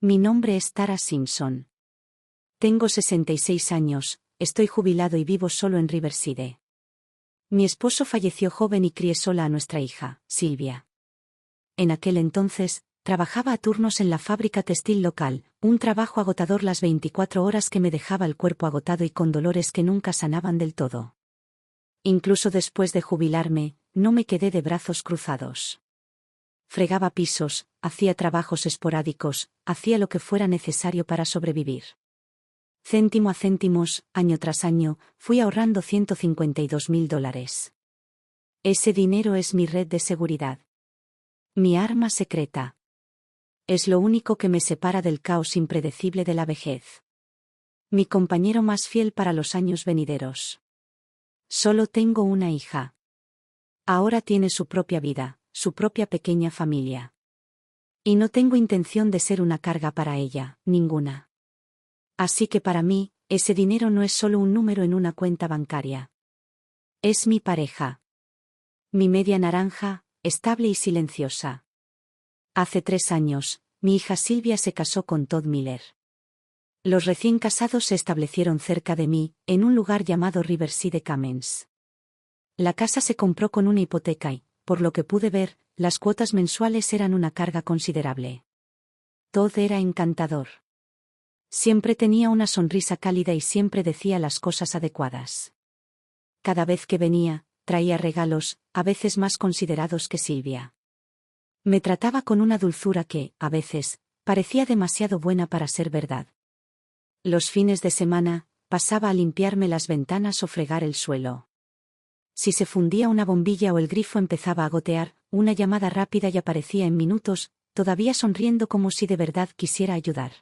Mi nombre es Tara Simpson. Tengo 66 años, estoy jubilado y vivo solo en Riverside. Mi esposo falleció joven y crié sola a nuestra hija, Sylvia. En aquel entonces, trabajaba a turnos en la fábrica textil local, un trabajo agotador las 24 horas que me dejaba el cuerpo agotado y con dolores que nunca sanaban del todo. Incluso después de jubilarme, no me quedé de brazos cruzados. Fregaba pisos, hacía trabajos esporádicos, hacía lo que fuera necesario para sobrevivir. Céntimo a céntimos, año tras año, fui ahorrando $152,000. Ese dinero es mi red de seguridad. Mi arma secreta. Es lo único que me separa del caos impredecible de la vejez. Mi compañero más fiel para los años venideros. Solo tengo una hija. Ahora tiene su propia vida, su propia pequeña familia. Y no tengo intención de ser una carga para ella, ninguna. Así que para mí, ese dinero no es solo un número en una cuenta bancaria. Es mi pareja. Mi media naranja, estable y silenciosa. Hace 3 años, mi hija Sylvia se casó con Todd Miller. Los recién casados se establecieron cerca de mí, en un lugar llamado Riverside Commons. La casa se compró con una hipoteca y, por lo que pude ver, las cuotas mensuales eran una carga considerable. Todd era encantador. Siempre tenía una sonrisa cálida y siempre decía las cosas adecuadas. Cada vez que venía, traía regalos, a veces más considerados que Sylvia. Me trataba con una dulzura que, a veces, parecía demasiado buena para ser verdad. Los fines de semana, pasaba a limpiarme las ventanas o fregar el suelo. Si se fundía una bombilla o el grifo empezaba a gotear, una llamada rápida y aparecía en minutos, todavía sonriendo como si de verdad quisiera ayudar.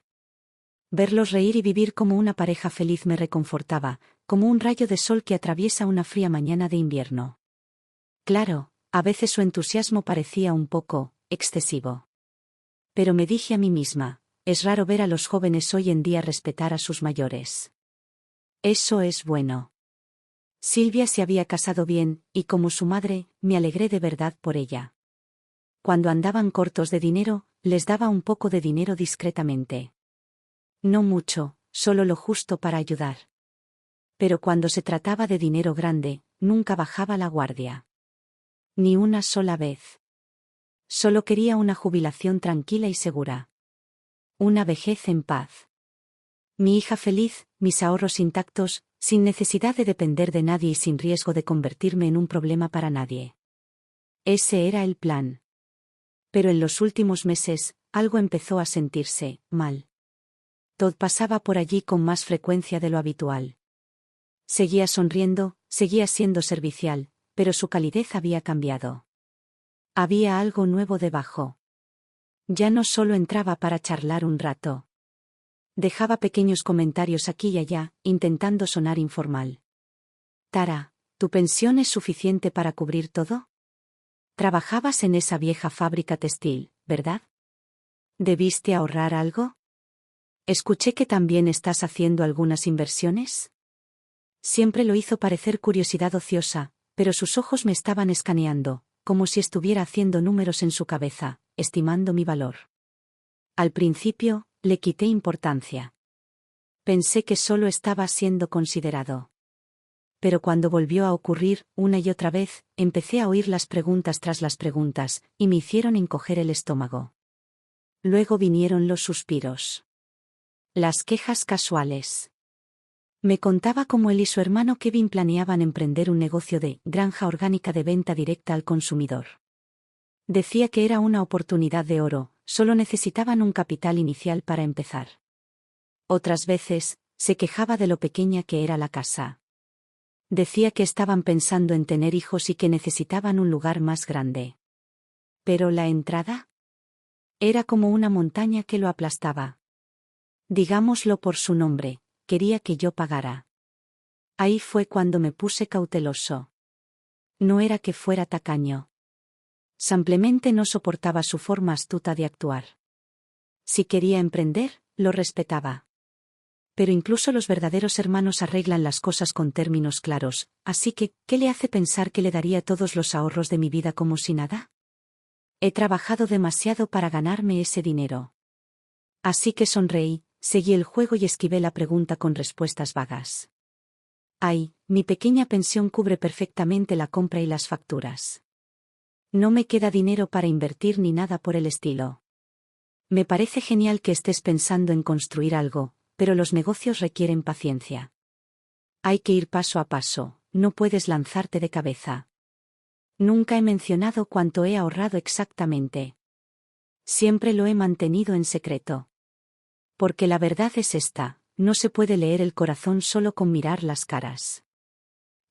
Verlos reír y vivir como una pareja feliz me reconfortaba, como un rayo de sol que atraviesa una fría mañana de invierno. Claro, a veces su entusiasmo parecía un poco excesivo. Pero me dije a mí misma, es raro ver a los jóvenes hoy en día respetar a sus mayores. Eso es bueno. Sylvia se había casado bien, y como su madre, me alegré de verdad por ella. Cuando andaban cortos de dinero, les daba un poco de dinero discretamente. No mucho, solo lo justo para ayudar. Pero cuando se trataba de dinero grande, nunca bajaba la guardia. Ni una sola vez. Solo quería una jubilación tranquila y segura. Una vejez en paz. Mi hija feliz, mis ahorros intactos, sin necesidad de depender de nadie y sin riesgo de convertirme en un problema para nadie. Ese era el plan. Pero en los últimos meses, algo empezó a sentirse mal. Todd pasaba por allí con más frecuencia de lo habitual. Seguía sonriendo, seguía siendo servicial, pero su calidez había cambiado. Había algo nuevo debajo. Ya no solo entraba para charlar un rato. Dejaba pequeños comentarios aquí y allá, intentando sonar informal. Tara, ¿tu pensión es suficiente para cubrir todo? Trabajabas en esa vieja fábrica textil, ¿verdad? ¿Debiste ahorrar algo? Escuché que también estás haciendo algunas inversiones. Siempre lo hizo parecer curiosidad ociosa, pero sus ojos me estaban escaneando, como si estuviera haciendo números en su cabeza, estimando mi valor. Al principio, le quité importancia. Pensé que solo estaba siendo considerado. Pero cuando volvió a ocurrir, una y otra vez, empecé a oír las preguntas tras las preguntas, y me hicieron encoger el estómago. Luego vinieron los suspiros. Las quejas casuales. Me contaba cómo él y su hermano Kevin planeaban emprender un negocio de granja orgánica de venta directa al consumidor. Decía que era una oportunidad de oro, solo necesitaban un capital inicial para empezar. Otras veces, se quejaba de lo pequeña que era la casa. Decía que estaban pensando en tener hijos y que necesitaban un lugar más grande. Pero la entrada era como una montaña que lo aplastaba. Digámoslo por su nombre, quería que yo pagara. Ahí fue cuando me puse cauteloso. No era que fuera tacaño. Simplemente no soportaba su forma astuta de actuar. Si quería emprender, lo respetaba. Pero incluso los verdaderos hermanos arreglan las cosas con términos claros, así que, ¿qué le hace pensar que le daría todos los ahorros de mi vida como si nada? He trabajado demasiado para ganarme ese dinero. Así que sonreí, seguí el juego y esquivé la pregunta con respuestas vagas. Ay, mi pequeña pensión cubre perfectamente la compra y las facturas. No me queda dinero para invertir ni nada por el estilo. Me parece genial que estés pensando en construir algo, pero los negocios requieren paciencia. Hay que ir paso a paso, no puedes lanzarte de cabeza. Nunca he mencionado cuánto he ahorrado exactamente. Siempre lo he mantenido en secreto. Porque la verdad es esta, no se puede leer el corazón solo con mirar las caras.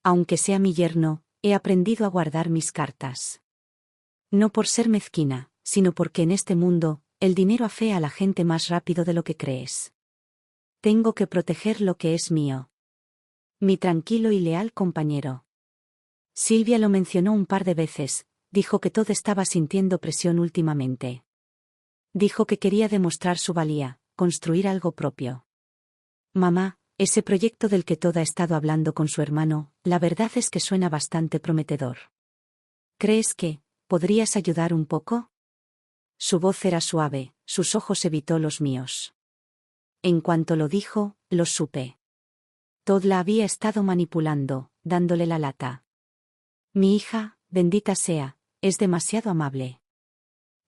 Aunque sea mi yerno, he aprendido a guardar mis cartas. No por ser mezquina, sino porque en este mundo, el dinero afea a la gente más rápido de lo que crees. Tengo que proteger lo que es mío. Mi tranquilo y leal compañero. Silvia lo mencionó un par de veces, dijo que Todd estaba sintiendo presión últimamente. Dijo que quería demostrar su valía, construir algo propio. Mamá, ese proyecto del que Todd ha estado hablando con su hermano, la verdad es que suena bastante prometedor. ¿Crees que podrías ayudar un poco? Su voz era suave, sus ojos evitó los míos. En cuanto lo dijo, lo supe. Todd la había estado manipulando, dándole la lata. Mi hija, bendita sea, es demasiado amable.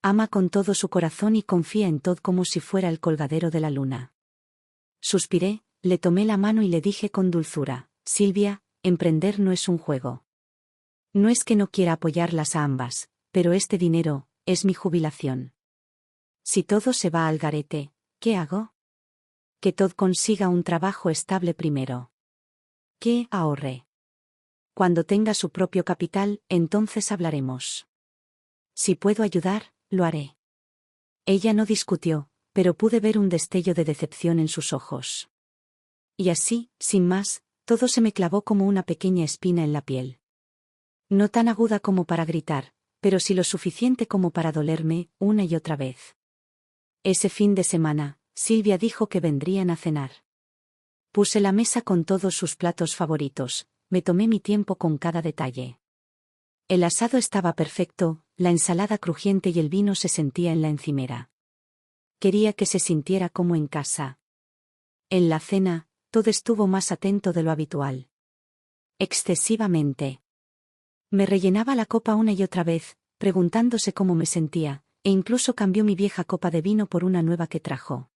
Ama con todo su corazón y confía en Todd como si fuera el colgadero de la luna. Suspiré, le tomé la mano y le dije con dulzura, Silvia, emprender no es un juego. No es que no quiera apoyarlas a ambas, pero este dinero, es mi jubilación. Si todo se va al garete, ¿qué hago? Que Todd consiga un trabajo estable primero. Que ahorre. Cuando tenga su propio capital, entonces hablaremos. Si puedo ayudar, lo haré. Ella no discutió, pero pude ver un destello de decepción en sus ojos. Y así, sin más, todo se me clavó como una pequeña espina en la piel. No tan aguda como para gritar, pero sí lo suficiente como para dolerme, una y otra vez. Ese fin de semana, Silvia dijo que vendrían a cenar. Puse la mesa con todos sus platos favoritos, me tomé mi tiempo con cada detalle. El asado estaba perfecto, la ensalada crujiente y el vino se sentía en la encimera. Quería que se sintiera como en casa. En la cena, todo estuvo más atento de lo habitual. Excesivamente. Me rellenaba la copa una y otra vez, preguntándose cómo me sentía, e incluso cambió mi vieja copa de vino por una nueva que trajo.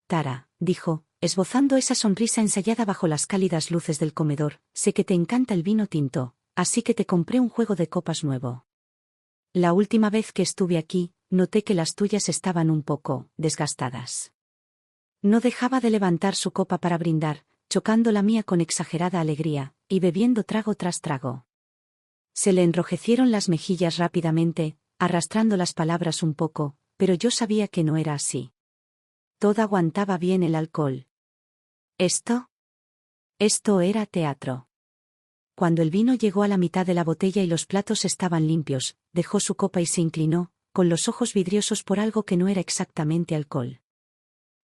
Tara, dijo, esbozando esa sonrisa ensayada bajo las cálidas luces del comedor, sé que te encanta el vino tinto, así que te compré un juego de copas nuevo. La última vez que estuve aquí, noté que las tuyas estaban un poco desgastadas. No dejaba de levantar su copa para brindar, chocando la mía con exagerada alegría, y bebiendo trago tras trago. Se le enrojecieron las mejillas rápidamente, arrastrando las palabras un poco, pero yo sabía que no era así. Todd aguantaba bien el alcohol. ¿Esto? Esto era teatro. Cuando el vino llegó a la mitad de la botella y los platos estaban limpios, dejó su copa y se inclinó, con los ojos vidriosos por algo que no era exactamente alcohol.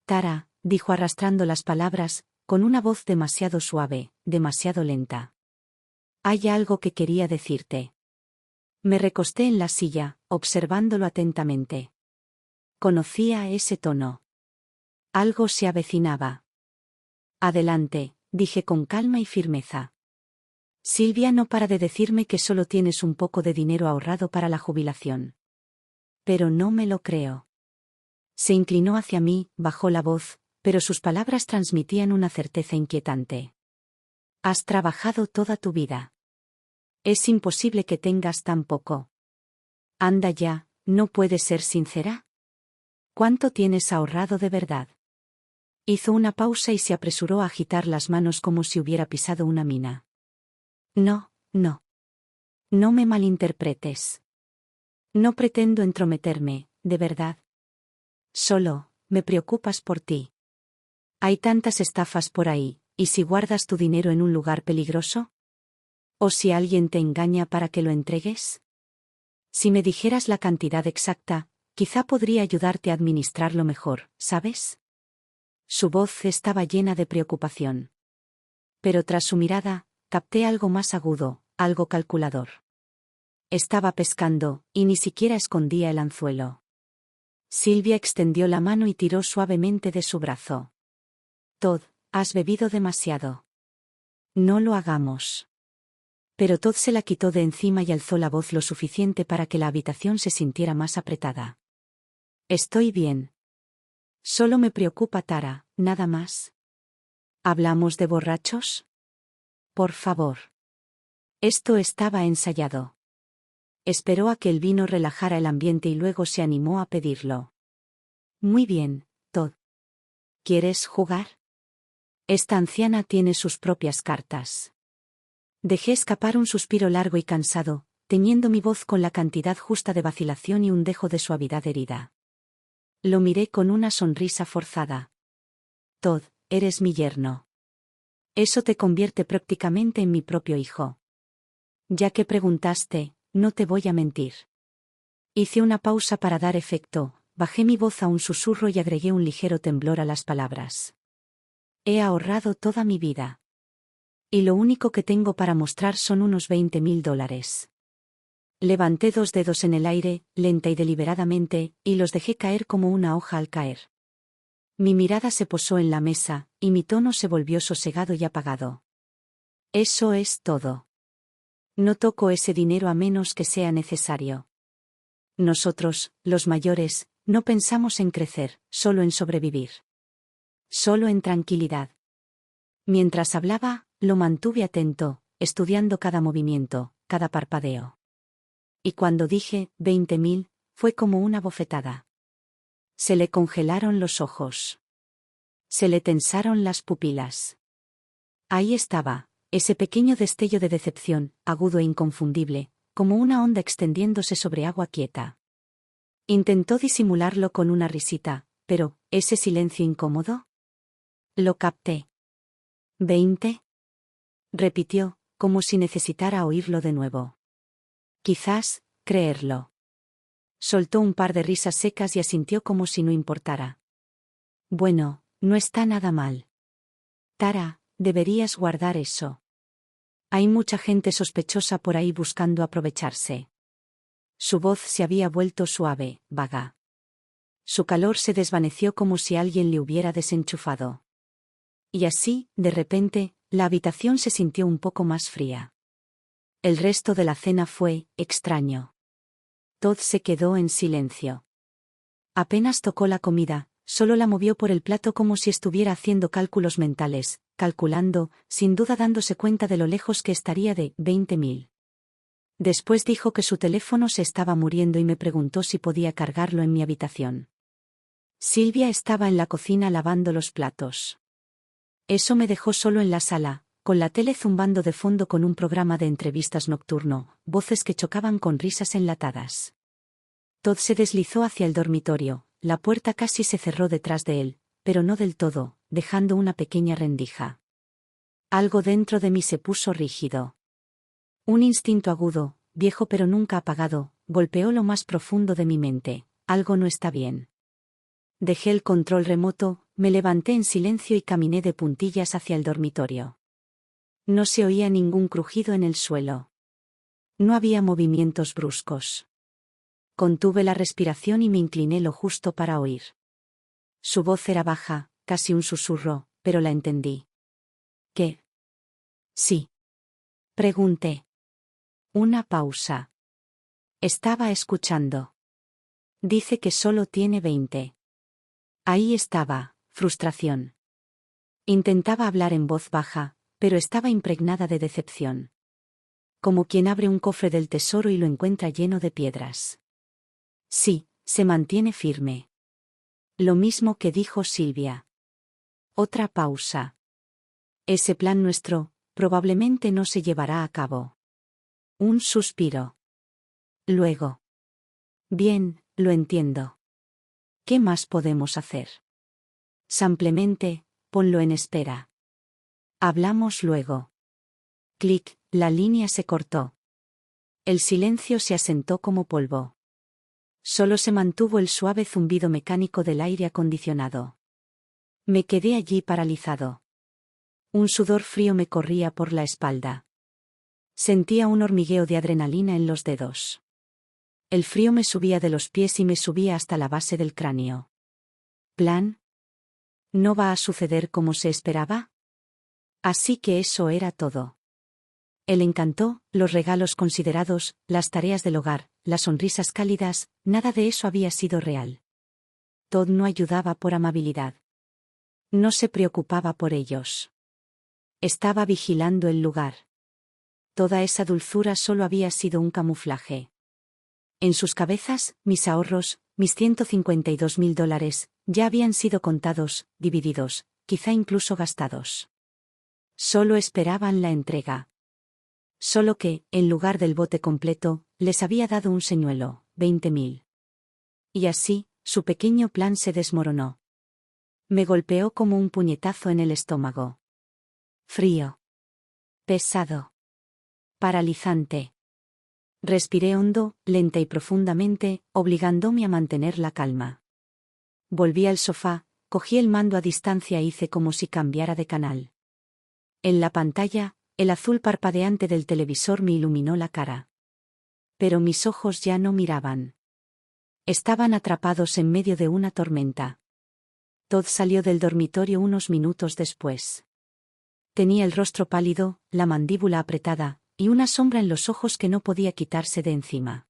Tara, dijo arrastrando las palabras, con una voz demasiado suave, demasiado lenta. Hay algo que quería decirte. Me recosté en la silla, observándolo atentamente. Conocía ese tono. Algo se avecinaba. Adelante, dije con calma y firmeza. Silvia no para de decirme que solo tienes un poco de dinero ahorrado para la jubilación. Pero no me lo creo. Se inclinó hacia mí, bajó la voz, pero sus palabras transmitían una certeza inquietante. Has trabajado toda tu vida. Es imposible que tengas tan poco. Anda ya, ¿no puedes ser sincera? ¿Cuánto tienes ahorrado de verdad? Hizo una pausa y se apresuró a agitar las manos como si hubiera pisado una mina. No, no. No me malinterpretes. No pretendo entrometerme, de verdad. Solo, me preocupas por ti. Hay tantas estafas por ahí, ¿y si guardas tu dinero en un lugar peligroso? ¿O si alguien te engaña para que lo entregues? Si me dijeras la cantidad exacta, quizá podría ayudarte a administrarlo mejor, ¿sabes? Su voz estaba llena de preocupación. Pero tras su mirada, capté algo más agudo, algo calculador. Estaba pescando, y ni siquiera escondía el anzuelo. Silvia extendió la mano y tiró suavemente de su brazo. Todd, has bebido demasiado. No lo hagamos. Pero Todd se la quitó de encima y alzó la voz lo suficiente para que la habitación se sintiera más apretada. Estoy bien. Solo me preocupa Tara, nada más. ¿Hablamos de borrachos? Por favor. Esto estaba ensayado. Esperó a que el vino relajara el ambiente y luego se animó a pedirlo. Muy bien, Todd. ¿Quieres jugar? Esta anciana tiene sus propias cartas. Dejé escapar un suspiro largo y cansado, teñiendo mi voz con la cantidad justa de vacilación y un dejo de suavidad herida. Lo miré con una sonrisa forzada. Todd, eres mi yerno. Eso te convierte prácticamente en mi propio hijo. Ya que preguntaste, no te voy a mentir. Hice una pausa para dar efecto, bajé mi voz a un susurro y agregué un ligero temblor a las palabras. He ahorrado toda mi vida. Y lo único que tengo para mostrar son unos $20,000. Levanté 2 dedos en el aire, lenta y deliberadamente, y los dejé caer como una hoja al caer. Mi mirada se posó en la mesa, y mi tono se volvió sosegado y apagado. Eso es todo. No toco ese dinero a menos que sea necesario. Nosotros, los mayores, no pensamos en crecer, solo en sobrevivir. Solo en tranquilidad. Mientras hablaba, lo mantuve atento, estudiando cada movimiento, cada parpadeo. Y cuando dije 20,000, fue como una bofetada. Se le congelaron los ojos. Se le tensaron las pupilas. Ahí estaba, ese pequeño destello de decepción, agudo e inconfundible, como una onda extendiéndose sobre agua quieta. Intentó disimularlo con una risita, pero, ¿ese silencio incómodo? Lo capté. ¿20? Repitió, como si necesitara oírlo de nuevo. Quizás, creerlo. Soltó un par de risas secas y asintió como si no importara. Bueno, no está nada mal. Tara, deberías guardar eso. Hay mucha gente sospechosa por ahí buscando aprovecharse. Su voz se había vuelto suave, vaga. Su calor se desvaneció como si alguien le hubiera desenchufado. Y así, de repente, la habitación se sintió un poco más fría. El resto de la cena fue extraño. Todd se quedó en silencio. Apenas tocó la comida, solo la movió por el plato como si estuviera haciendo cálculos mentales, calculando, sin duda dándose cuenta de lo lejos que estaría de 20,000. Después dijo que su teléfono se estaba muriendo y me preguntó si podía cargarlo en mi habitación. Silvia estaba en la cocina lavando los platos. Eso me dejó solo en la sala, con la tele zumbando de fondo con un programa de entrevistas nocturno, voces que chocaban con risas enlatadas. Todd se deslizó hacia el dormitorio, la puerta casi se cerró detrás de él, pero no del todo, dejando una pequeña rendija. Algo dentro de mí se puso rígido. Un instinto agudo, viejo pero nunca apagado, golpeó lo más profundo de mi mente. Algo no está bien. Dejé el control remoto, me levanté en silencio y caminé de puntillas hacia el dormitorio. No se oía ningún crujido en el suelo. No había movimientos bruscos. Contuve la respiración y me incliné lo justo para oír. Su voz era baja, casi un susurro, pero la entendí. ¿Qué? Sí. Pregunté. Una pausa. Estaba escuchando. Dice que solo tiene 20. Ahí estaba, frustración. Intentaba hablar en voz baja, pero estaba impregnada de decepción. Como quien abre un cofre del tesoro y lo encuentra lleno de piedras. Sí, se mantiene firme. Lo mismo que dijo Silvia. Otra pausa. Ese plan nuestro, probablemente no se llevará a cabo. Un suspiro. Luego. Bien, lo entiendo. ¿Qué más podemos hacer? Simplemente, ponlo en espera. Hablamos luego. Clic, la línea se cortó. El silencio se asentó como polvo. Solo se mantuvo el suave zumbido mecánico del aire acondicionado. Me quedé allí paralizado. Un sudor frío me corría por la espalda. Sentía un hormigueo de adrenalina en los dedos. El frío me subía de los pies y me subía hasta la base del cráneo. ¿Plan? ¿No va a suceder como se esperaba? Así que eso era todo. El encanto, los regalos considerados, las tareas del hogar, las sonrisas cálidas, nada de eso había sido real. Todd no ayudaba por amabilidad. No se preocupaba por ellos. Estaba vigilando el lugar. Toda esa dulzura solo había sido un camuflaje. En sus cabezas, mis ahorros, mis $152.000, ya habían sido contados, divididos, quizá incluso gastados. Solo esperaban la entrega. Solo que, en lugar del bote completo, les había dado un señuelo, 20.000. Y así, su pequeño plan se desmoronó. Me golpeó como un puñetazo en el estómago. Frío. Pesado. Paralizante. Respiré hondo, lenta y profundamente, obligándome a mantener la calma. Volví al sofá, cogí el mando a distancia e hice como si cambiara de canal. En la pantalla, el azul parpadeante del televisor me iluminó la cara. Pero mis ojos ya no miraban. Estaban atrapados en medio de una tormenta. Todd salió del dormitorio unos minutos después. Tenía el rostro pálido, la mandíbula apretada, y una sombra en los ojos que no podía quitarse de encima.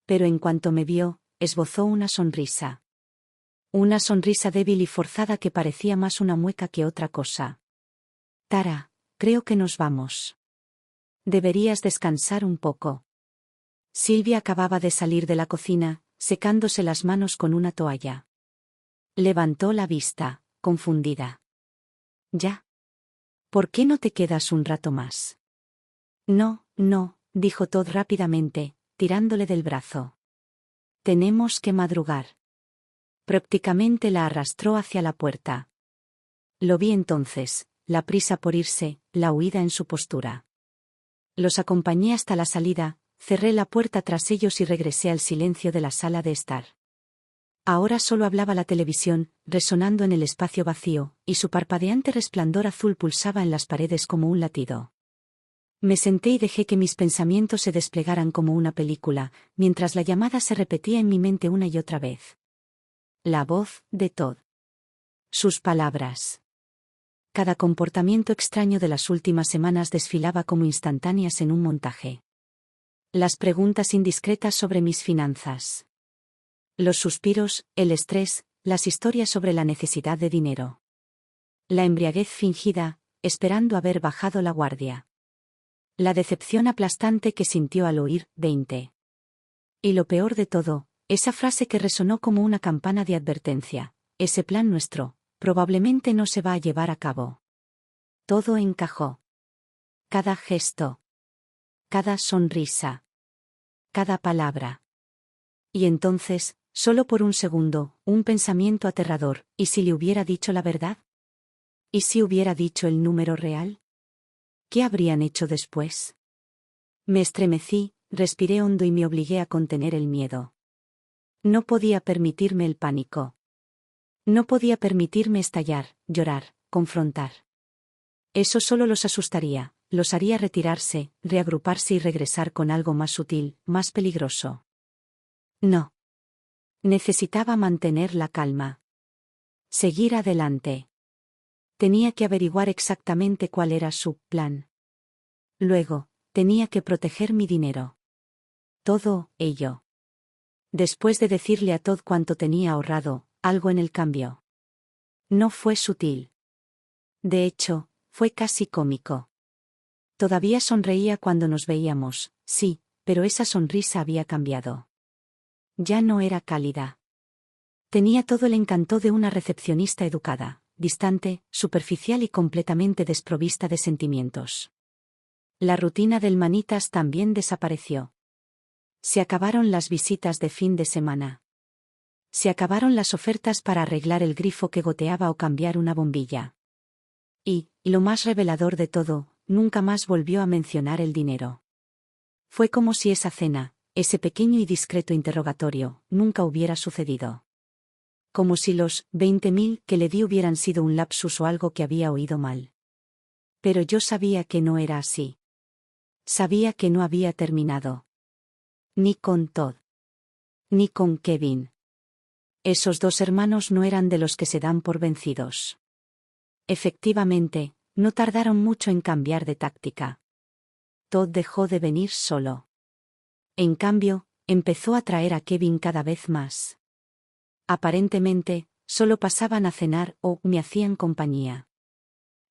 Pero en cuanto me vio, esbozó una sonrisa. Una sonrisa débil y forzada que parecía más una mueca que otra cosa. Tara, creo que nos vamos. Deberías descansar un poco. Silvia acababa de salir de la cocina, secándose las manos con una toalla. Levantó la vista, confundida. ¿Ya? ¿Por qué no te quedas un rato más? No, dijo Todd rápidamente, tirándole del brazo. Tenemos que madrugar. Prácticamente la arrastró hacia la puerta. Lo vi entonces, la prisa por irse, la huida en su postura. Los acompañé hasta la salida, cerré la puerta tras ellos y regresé al silencio de la sala de estar. Ahora solo hablaba la televisión, resonando en el espacio vacío, y su parpadeante resplandor azul pulsaba en las paredes como un latido. Me senté y dejé que mis pensamientos se desplegaran como una película, mientras la llamada se repetía en mi mente una y otra vez. La voz de Todd. Sus palabras. Cada comportamiento extraño de las últimas semanas desfilaba como instantáneas en un montaje. Las preguntas indiscretas sobre mis finanzas. Los suspiros, el estrés, las historias sobre la necesidad de dinero. La embriaguez fingida, esperando haber bajado la guardia. La decepción aplastante que sintió al oír 20. Y lo peor de todo, esa frase que resonó como una campana de advertencia: ese plan nuestro, probablemente no se va a llevar a cabo. Todo encajó. Cada gesto. Cada sonrisa. Cada palabra. Y entonces, solo por un segundo, un pensamiento aterrador: ¿y si le hubiera dicho la verdad? ¿Y si hubiera dicho el número real? ¿Qué habrían hecho después? Me estremecí, respiré hondo y me obligué a contener el miedo. No podía permitirme el pánico. No podía permitirme estallar, llorar, confrontar. Eso solo los asustaría, los haría retirarse, reagruparse y regresar con algo más sutil, más peligroso. No. Necesitaba mantener la calma. Seguir adelante. Tenía que averiguar exactamente cuál era su plan. Luego, tenía que proteger mi dinero. Todo ello. Después de decirle a Todd cuánto tenía ahorrado, algo en el cambió. No fue sutil. De hecho, fue casi cómico. Todavía sonreía cuando nos veíamos, sí, pero esa sonrisa había cambiado. Ya no era cálida. Tenía todo el encanto de una recepcionista educada, distante, superficial y completamente desprovista de sentimientos. La rutina del Manitas también desapareció. Se acabaron las visitas de fin de semana. Se acabaron las ofertas para arreglar el grifo que goteaba o cambiar una bombilla. Y, lo más revelador de todo, nunca más volvió a mencionar el dinero. Fue como si esa cena, ese pequeño y discreto interrogatorio, nunca hubiera sucedido. Como si los 20.000 que le di hubieran sido un lapsus o algo que había oído mal. Pero yo sabía que no era así. Sabía que no había terminado. Ni con Todd. Ni con Kevin. Esos dos hermanos no eran de los que se dan por vencidos. Efectivamente, no tardaron mucho en cambiar de táctica. Todd dejó de venir solo. En cambio, empezó a traer a Kevin cada vez más. Aparentemente, solo pasaban a cenar o me hacían compañía.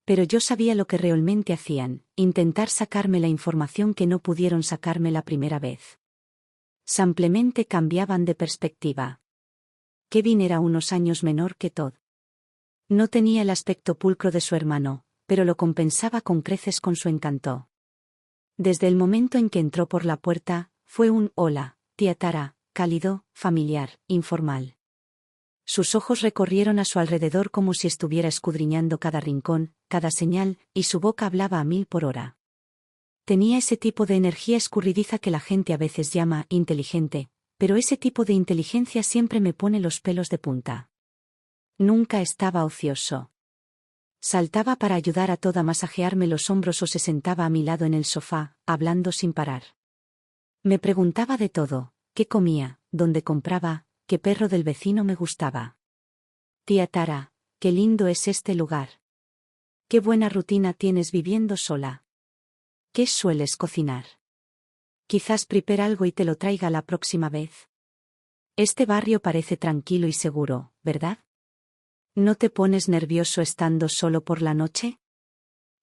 Pero yo sabía lo que realmente hacían, intentar sacarme la información que no pudieron sacarme la primera vez. Simplemente cambiaban de perspectiva. Kevin era unos años menor que Todd. No tenía el aspecto pulcro de su hermano, pero lo compensaba con creces con su encanto. Desde el momento en que entró por la puerta, fue un «Hola, tía Tara», cálido, familiar, informal. Sus ojos recorrieron a su alrededor como si estuviera escudriñando cada rincón, cada señal, y su boca hablaba a 1000 por hora. Tenía ese tipo de energía escurridiza que la gente a veces llama inteligente, pero ese tipo de inteligencia siempre me pone los pelos de punta. Nunca estaba ocioso. Saltaba para ayudar a Todd a masajearme los hombros o se sentaba a mi lado en el sofá, hablando sin parar. Me preguntaba de todo: qué comía, dónde compraba, qué perro del vecino me gustaba. Tía Tara, qué lindo es este lugar. Qué buena rutina tienes viviendo sola. ¿Qué sueles cocinar? Quizás prepare algo y te lo traiga la próxima vez. Este barrio parece tranquilo y seguro, ¿verdad? ¿No te pones nervioso estando solo por la noche?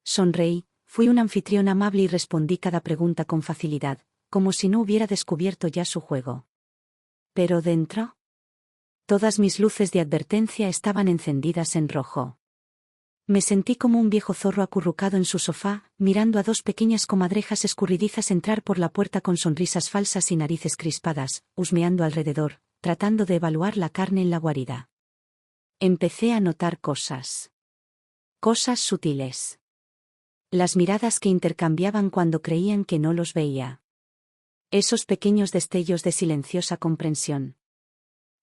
Sonreí, fui un anfitrión amable y respondí cada pregunta con facilidad, como si no hubiera descubierto ya su juego. ¿Pero dentro? Todas mis luces de advertencia estaban encendidas en rojo. Me sentí como un viejo zorro acurrucado en su sofá, mirando a dos pequeñas comadrejas escurridizas entrar por la puerta con sonrisas falsas y narices crispadas, husmeando alrededor, tratando de evaluar la carne en la guarida. Empecé a notar cosas. Cosas sutiles. Las miradas que intercambiaban cuando creían que no los veía. Esos pequeños destellos de silenciosa comprensión.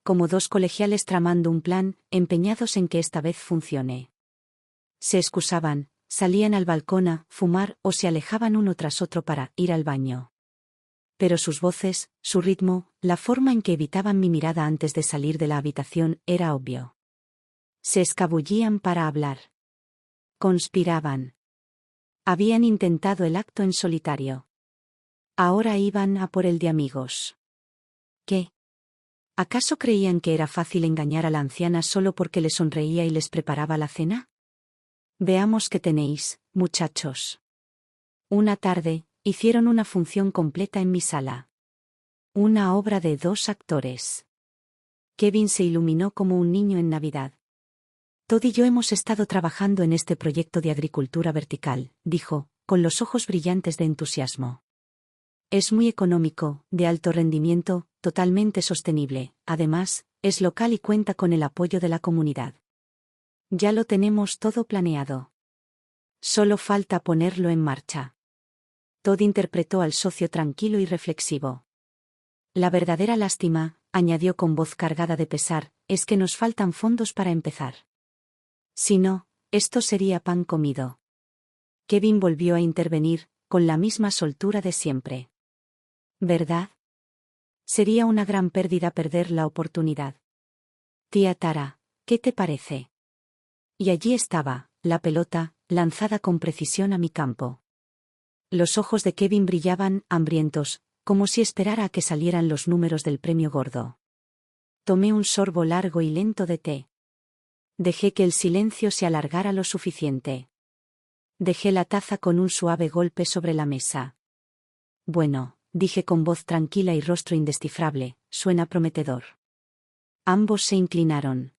Como dos colegiales tramando un plan, empeñados en que esta vez funcione. Se excusaban, salían al balcón a fumar o se alejaban uno tras otro para ir al baño. Pero sus voces, su ritmo, la forma en que evitaban mi mirada antes de salir de la habitación era obvio. Se escabullían para hablar. Conspiraban. Habían intentado el acto en solitario. Ahora iban a por el de amigos. ¿Qué? ¿Acaso creían que era fácil engañar a la anciana solo porque le sonreía y les preparaba la cena? Veamos qué tenéis, muchachos. Una tarde, hicieron una función completa en mi sala. Una obra de 2 actores. Kevin se iluminó como un niño en Navidad. Todd y yo hemos estado trabajando en este proyecto de agricultura vertical, dijo, con los ojos brillantes de entusiasmo. Es muy económico, de alto rendimiento, totalmente sostenible, además, es local y cuenta con el apoyo de la comunidad. Ya lo tenemos todo planeado. Solo falta ponerlo en marcha. Todd interpretó al socio tranquilo y reflexivo. La verdadera lástima, añadió con voz cargada de pesar, es que nos faltan fondos para empezar. Si no, esto sería pan comido. Kevin volvió a intervenir, con la misma soltura de siempre. ¿Verdad? Sería una gran pérdida perder la oportunidad. Tía Tara, ¿qué te parece? Y allí estaba, la pelota, lanzada con precisión a mi campo. Los ojos de Kevin brillaban, hambrientos, como si esperara a que salieran los números del premio gordo. Tomé un sorbo largo y lento de té. Dejé que el silencio se alargara lo suficiente. Dejé la taza con un suave golpe sobre la mesa. Bueno, dije con voz tranquila y rostro indescifrable, suena prometedor. Ambos se inclinaron.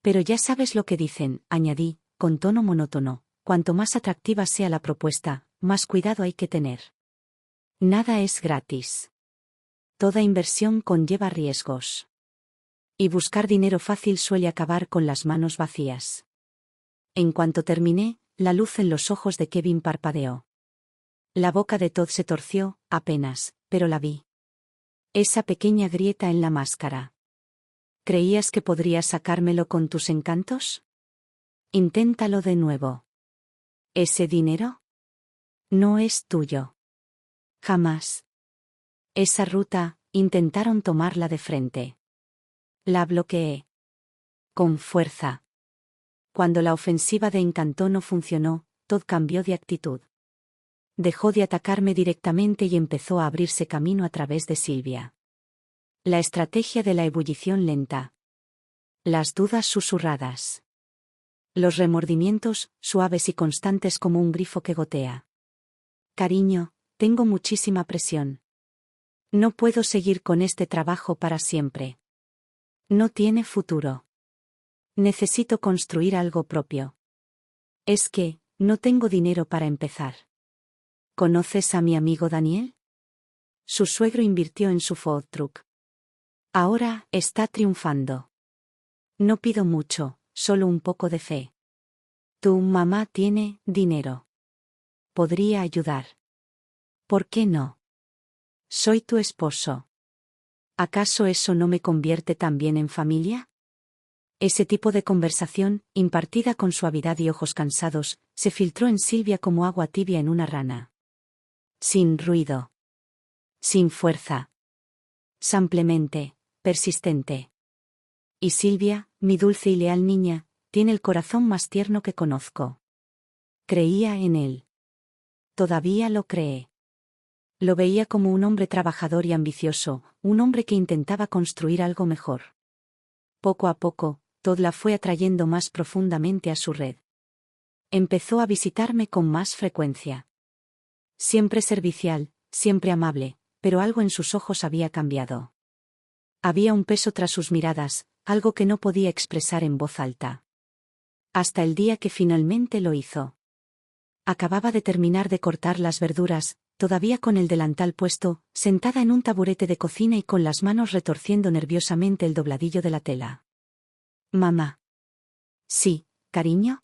Pero ya sabes lo que dicen, añadí, con tono monótono, cuanto más atractiva sea la propuesta, más cuidado hay que tener. Nada es gratis. Toda inversión conlleva riesgos. Y buscar dinero fácil suele acabar con las manos vacías. En cuanto terminé, la luz en los ojos de Kevin parpadeó. La boca de Todd se torció, apenas, pero la vi. Esa pequeña grieta en la máscara. ¿Creías que podrías sacármelo con tus encantos? Inténtalo de nuevo. ¿Ese dinero? No es tuyo. Jamás. Esa ruta, intentaron tomarla de frente. La bloqueé. Con fuerza. Cuando la ofensiva de Encanto no funcionó, Todd cambió de actitud. Dejó de atacarme directamente y empezó a abrirse camino a través de Sylvia. La estrategia de la ebullición lenta. Las dudas susurradas. Los remordimientos, suaves y constantes como un grifo que gotea. Cariño, tengo muchísima presión. No puedo seguir con este trabajo para siempre. No tiene futuro. Necesito construir algo propio. Es que, no tengo dinero para empezar. ¿Conoces a mi amigo Daniel? Su suegro invirtió en su food truck. Ahora, está triunfando. No pido mucho, solo un poco de fe. Tu mamá tiene dinero. Podría ayudar. ¿Por qué no? Soy tu esposo. ¿Acaso eso no me convierte también en familia? Ese tipo de conversación, impartida con suavidad y ojos cansados, se filtró en Sylvia como agua tibia en una rana. Sin ruido. Sin fuerza. Simplemente, persistente. Y Sylvia, mi dulce y leal niña, tiene el corazón más tierno que conozco. Creía en él. Todavía lo cree. Lo veía como un hombre trabajador y ambicioso, un hombre que intentaba construir algo mejor. Poco a poco, Todd la fue atrayendo más profundamente a su red. Empezó a visitarme con más frecuencia. Siempre servicial, siempre amable, pero algo en sus ojos había cambiado. Había un peso tras sus miradas, algo que no podía expresar en voz alta. Hasta el día que finalmente lo hizo. Acababa de terminar de cortar las verduras, todavía con el delantal puesto, sentada en un taburete de cocina y con las manos retorciendo nerviosamente el dobladillo de la tela. Mamá. Sí, cariño.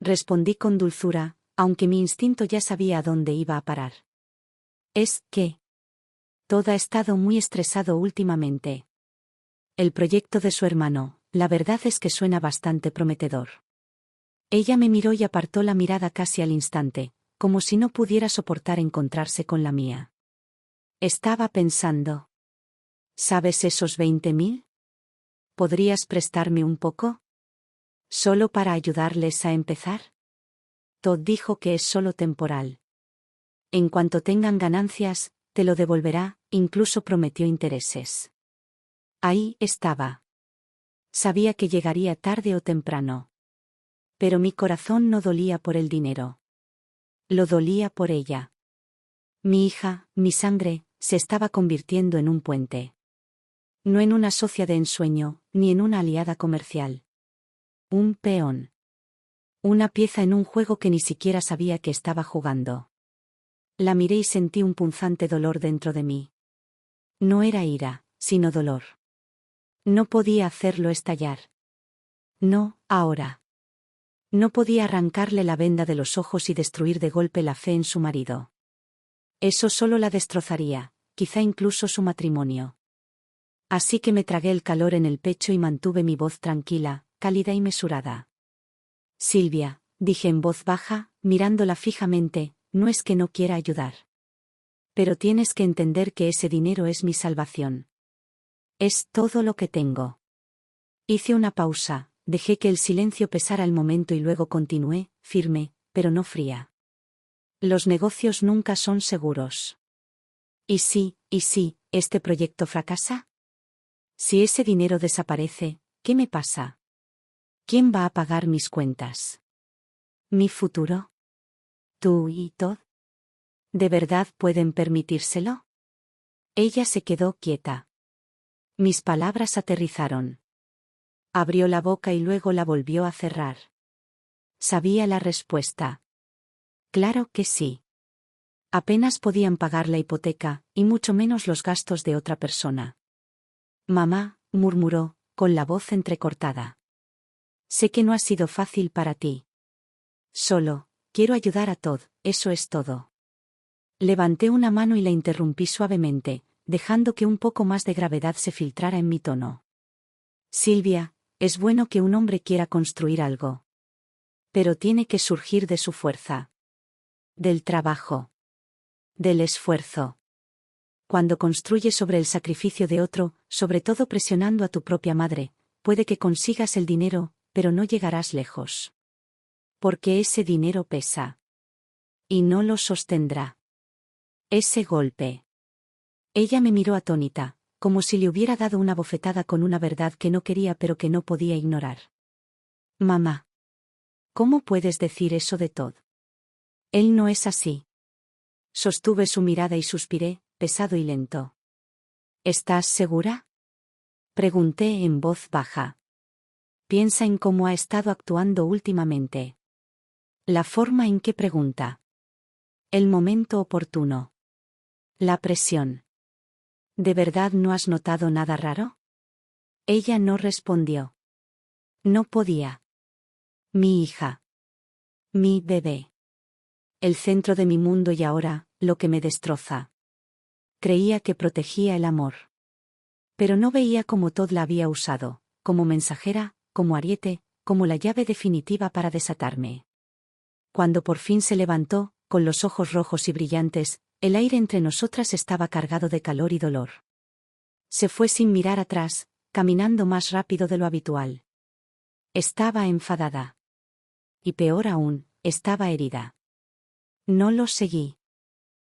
Respondí con dulzura, aunque mi instinto ya sabía a dónde iba a parar. Es que Todd ha estado muy estresado últimamente. El proyecto de su hermano, la verdad es que suena bastante prometedor. Ella me miró y apartó la mirada casi al instante, como si no pudiera soportar encontrarse con la mía. Estaba pensando. ¿Sabes esos 20.000? ¿Podrías prestarme un poco? ¿Solo para ayudarles a empezar? Todd dijo que es solo temporal. En cuanto tengan ganancias, te lo devolverá, incluso prometió intereses. Ahí estaba. Sabía que llegaría tarde o temprano. Pero mi corazón no dolía por el dinero. Lo dolía por ella. Mi hija, mi sangre, se estaba convirtiendo en un puente. No en una socia de ensueño, ni en una aliada comercial. Un peón. Una pieza en un juego que ni siquiera sabía que estaba jugando. La miré y sentí un punzante dolor dentro de mí. No era ira, sino dolor. No podía hacerlo estallar. No, ahora. No podía arrancarle la venda de los ojos y destruir de golpe la fe en su marido. Eso solo la destrozaría, quizá incluso su matrimonio. Así que me tragué el calor en el pecho y mantuve mi voz tranquila, cálida y mesurada. Sylvia, dije en voz baja, mirándola fijamente, no es que no quiera ayudar. Pero tienes que entender que ese dinero es mi salvación. Es todo lo que tengo. Hice una pausa, dejé que el silencio pesara el momento y luego continué, firme, pero no fría. Los negocios nunca son seguros. ¿Y si, este proyecto fracasa? Si ese dinero desaparece, ¿qué me pasa? ¿Quién va a pagar mis cuentas? ¿Mi futuro? ¿Tú y Todd? ¿De verdad pueden permitírselo? Ella se quedó quieta. Mis palabras aterrizaron. Abrió la boca y luego la volvió a cerrar. Sabía la respuesta. Claro que sí. Apenas podían pagar la hipoteca, y mucho menos los gastos de otra persona. Mamá, murmuró, con la voz entrecortada. Sé que no ha sido fácil para ti. Solo, quiero ayudar a Todd, eso es todo. Levanté una mano y la interrumpí suavemente, dejando que un poco más de gravedad se filtrara en mi tono. Sylvia, es bueno que un hombre quiera construir algo. Pero tiene que surgir de su fuerza. Del trabajo. Del esfuerzo. Cuando construyes sobre el sacrificio de otro, sobre todo presionando a tu propia madre, puede que consigas el dinero, pero no llegarás lejos. Porque ese dinero pesa. Y no lo sostendrá. Ese golpe. Ella me miró atónita, como si le hubiera dado una bofetada con una verdad que no quería pero que no podía ignorar. Mamá. ¿Cómo puedes decir eso de Todd? Él no es así. Sostuve su mirada y suspiré, pesado y lento. ¿Estás segura? Pregunté en voz baja. Piensa en cómo ha estado actuando últimamente. La forma en que pregunta. El momento oportuno. La presión. ¿De verdad no has notado nada raro? Ella no respondió. No podía. Mi hija. Mi bebé. El centro de mi mundo y ahora, lo que me destroza. Creía que protegía el amor. Pero no veía cómo Todd la había usado, como mensajera, como ariete, como la llave definitiva para desatarme. Cuando por fin se levantó, con los ojos rojos y brillantes, el aire entre nosotras estaba cargado de calor y dolor. Se fue sin mirar atrás, caminando más rápido de lo habitual. Estaba enfadada. Y peor aún, estaba herida. No lo seguí.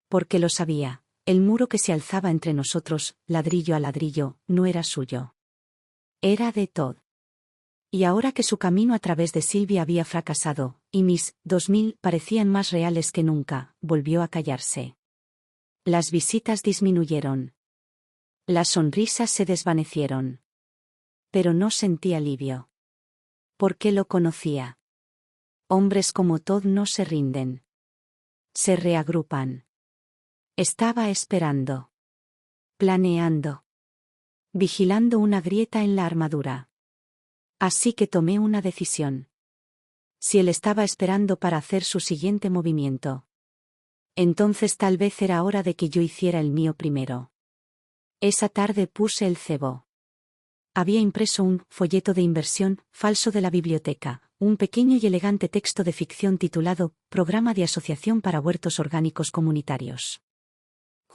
Porque lo sabía, el muro que se alzaba entre nosotros, ladrillo a ladrillo, no era suyo. Era de Todd. Y ahora que su camino a través de Silvia había fracasado, y mis 2000 parecían más reales que nunca, volvió a callarse. Las visitas disminuyeron. Las sonrisas se desvanecieron. Pero no sentí alivio. Porque lo conocía. Hombres como Todd no se rinden. Se reagrupan. Estaba esperando. Planeando. Vigilando una grieta en la armadura. Así que tomé una decisión. Si él estaba esperando para hacer su siguiente movimiento, entonces tal vez era hora de que yo hiciera el mío primero. Esa tarde puse el cebo. Había impreso un folleto de inversión falso de la biblioteca, un pequeño y elegante texto de ficción titulado Programa de Asociación para Huertos Orgánicos Comunitarios.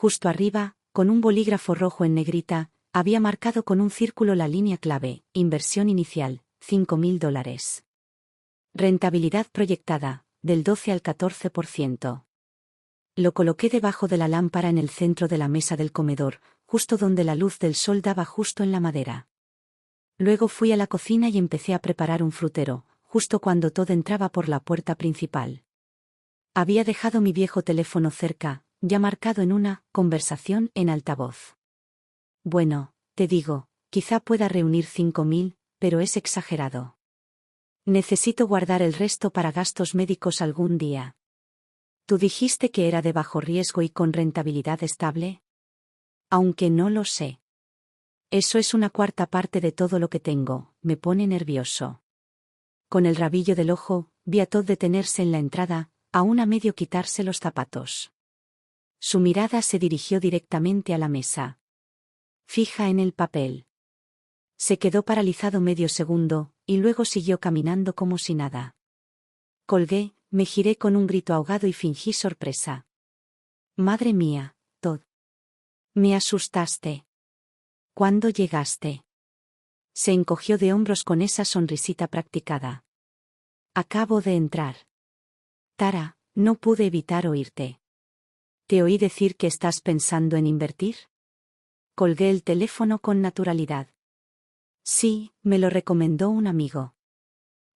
Justo arriba, con un bolígrafo rojo en negrita, había marcado con un círculo la línea clave, inversión inicial, $5.000. Rentabilidad proyectada, del 12 al 14%. Lo coloqué debajo de la lámpara en el centro de la mesa del comedor, justo donde la luz del sol daba justo en la madera. Luego fui a la cocina y empecé a preparar un frutero, justo cuando Todd entraba por la puerta principal. Había dejado mi viejo teléfono cerca, ya marcado en una conversación en altavoz. Bueno, te digo, quizá pueda reunir 5.000, pero es exagerado. Necesito guardar el resto para gastos médicos algún día. ¿Tú dijiste que era de bajo riesgo y con rentabilidad estable? Aunque no lo sé. Eso es una cuarta parte de todo lo que tengo, me pone nervioso. Con el rabillo del ojo, vi a Todd detenerse en la entrada, aún a medio quitarse los zapatos. Su mirada se dirigió directamente a la mesa. Fija en el papel. Se quedó paralizado medio segundo, y luego siguió caminando como si nada. Colgué, me giré con un grito ahogado y fingí sorpresa. Madre mía, Todd. Me asustaste. ¿Cuándo llegaste? Se encogió de hombros con esa sonrisita practicada. Acabo de entrar. Tara, no pude evitar oírte. ¿Te oí decir que estás pensando en invertir? Colgué el teléfono con naturalidad. Sí, me lo recomendó un amigo.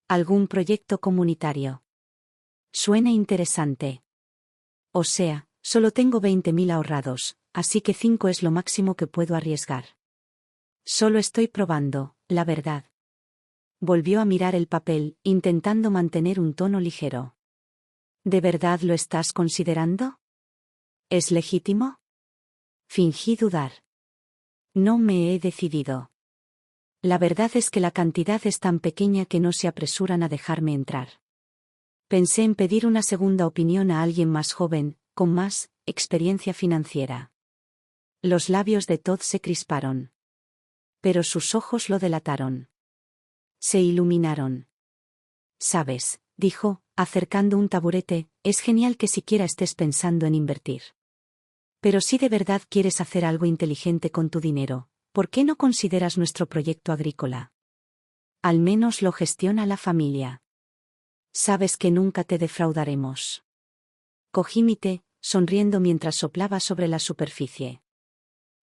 ¿Algún proyecto comunitario? Suena interesante. O sea, solo tengo 20.000 ahorrados, así que 5 es lo máximo que puedo arriesgar. Solo estoy probando, la verdad. Volvió a mirar el papel, intentando mantener un tono ligero. ¿De verdad lo estás considerando? ¿Es legítimo? Fingí dudar. No me he decidido. La verdad es que la cantidad es tan pequeña que no se apresuran a dejarme entrar. Pensé en pedir una segunda opinión a alguien más joven, con más experiencia financiera. Los labios de Todd se crisparon. Pero sus ojos lo delataron. Se iluminaron. Sabes, dijo, acercando un taburete, es genial que siquiera estés pensando en invertir. Pero si de verdad quieres hacer algo inteligente con tu dinero, ¿por qué no consideras nuestro proyecto agrícola? Al menos lo gestiona la familia. Sabes que nunca te defraudaremos. Cogí mi té, sonriendo mientras soplaba sobre la superficie.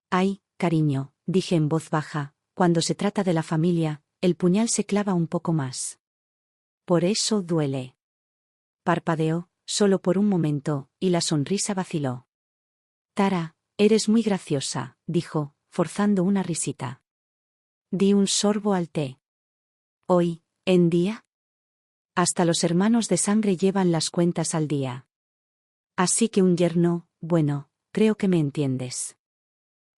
Ay, cariño, dije en voz baja, cuando se trata de la familia, el puñal se clava un poco más. Por eso duele. Parpadeó, solo por un momento, y la sonrisa vaciló. Tara, eres muy graciosa, dijo, forzando una risita. Di un sorbo al té. Hoy, en día. Hasta los hermanos de sangre llevan las cuentas al día. Así que un yerno, bueno, creo que me entiendes.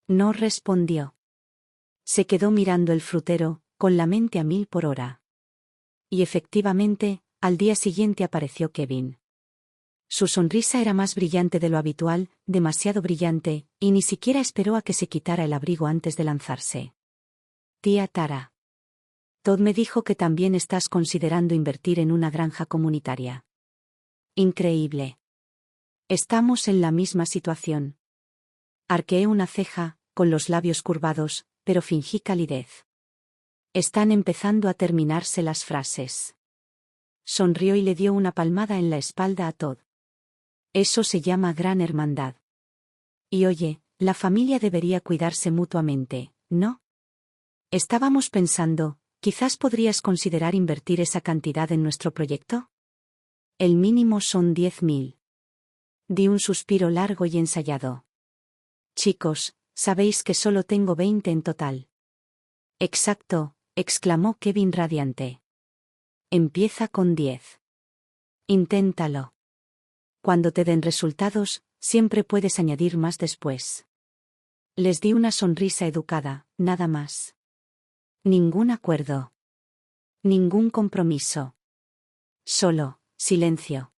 No respondió. Se quedó mirando el frutero, con la mente a 1000 por hora. Y efectivamente, al día siguiente apareció Kevin. Su sonrisa era más brillante de lo habitual, demasiado brillante, y ni siquiera esperó a que se quitara el abrigo antes de lanzarse. Tía Tara. Todd me dijo que también estás considerando invertir en una granja comunitaria. Increíble. Estamos en la misma situación. Arqueé una ceja, con los labios curvados, pero fingí calidez. Están empezando a terminarse las frases. Sonrió y le dio una palmada en la espalda a Todd. Eso se llama gran hermandad. Y oye, la familia debería cuidarse mutuamente, ¿no? Estábamos pensando, quizás podrías considerar invertir esa cantidad en nuestro proyecto. El mínimo son 10.000. Di un suspiro largo y ensayado. Chicos, sabéis que solo tengo 20 en total. Exacto, exclamó Kevin radiante. Empieza con 10. Inténtalo. Cuando te den resultados, siempre puedes añadir más después. Les di una sonrisa educada, nada más. Ningún acuerdo. Ningún compromiso. Solo, silencio.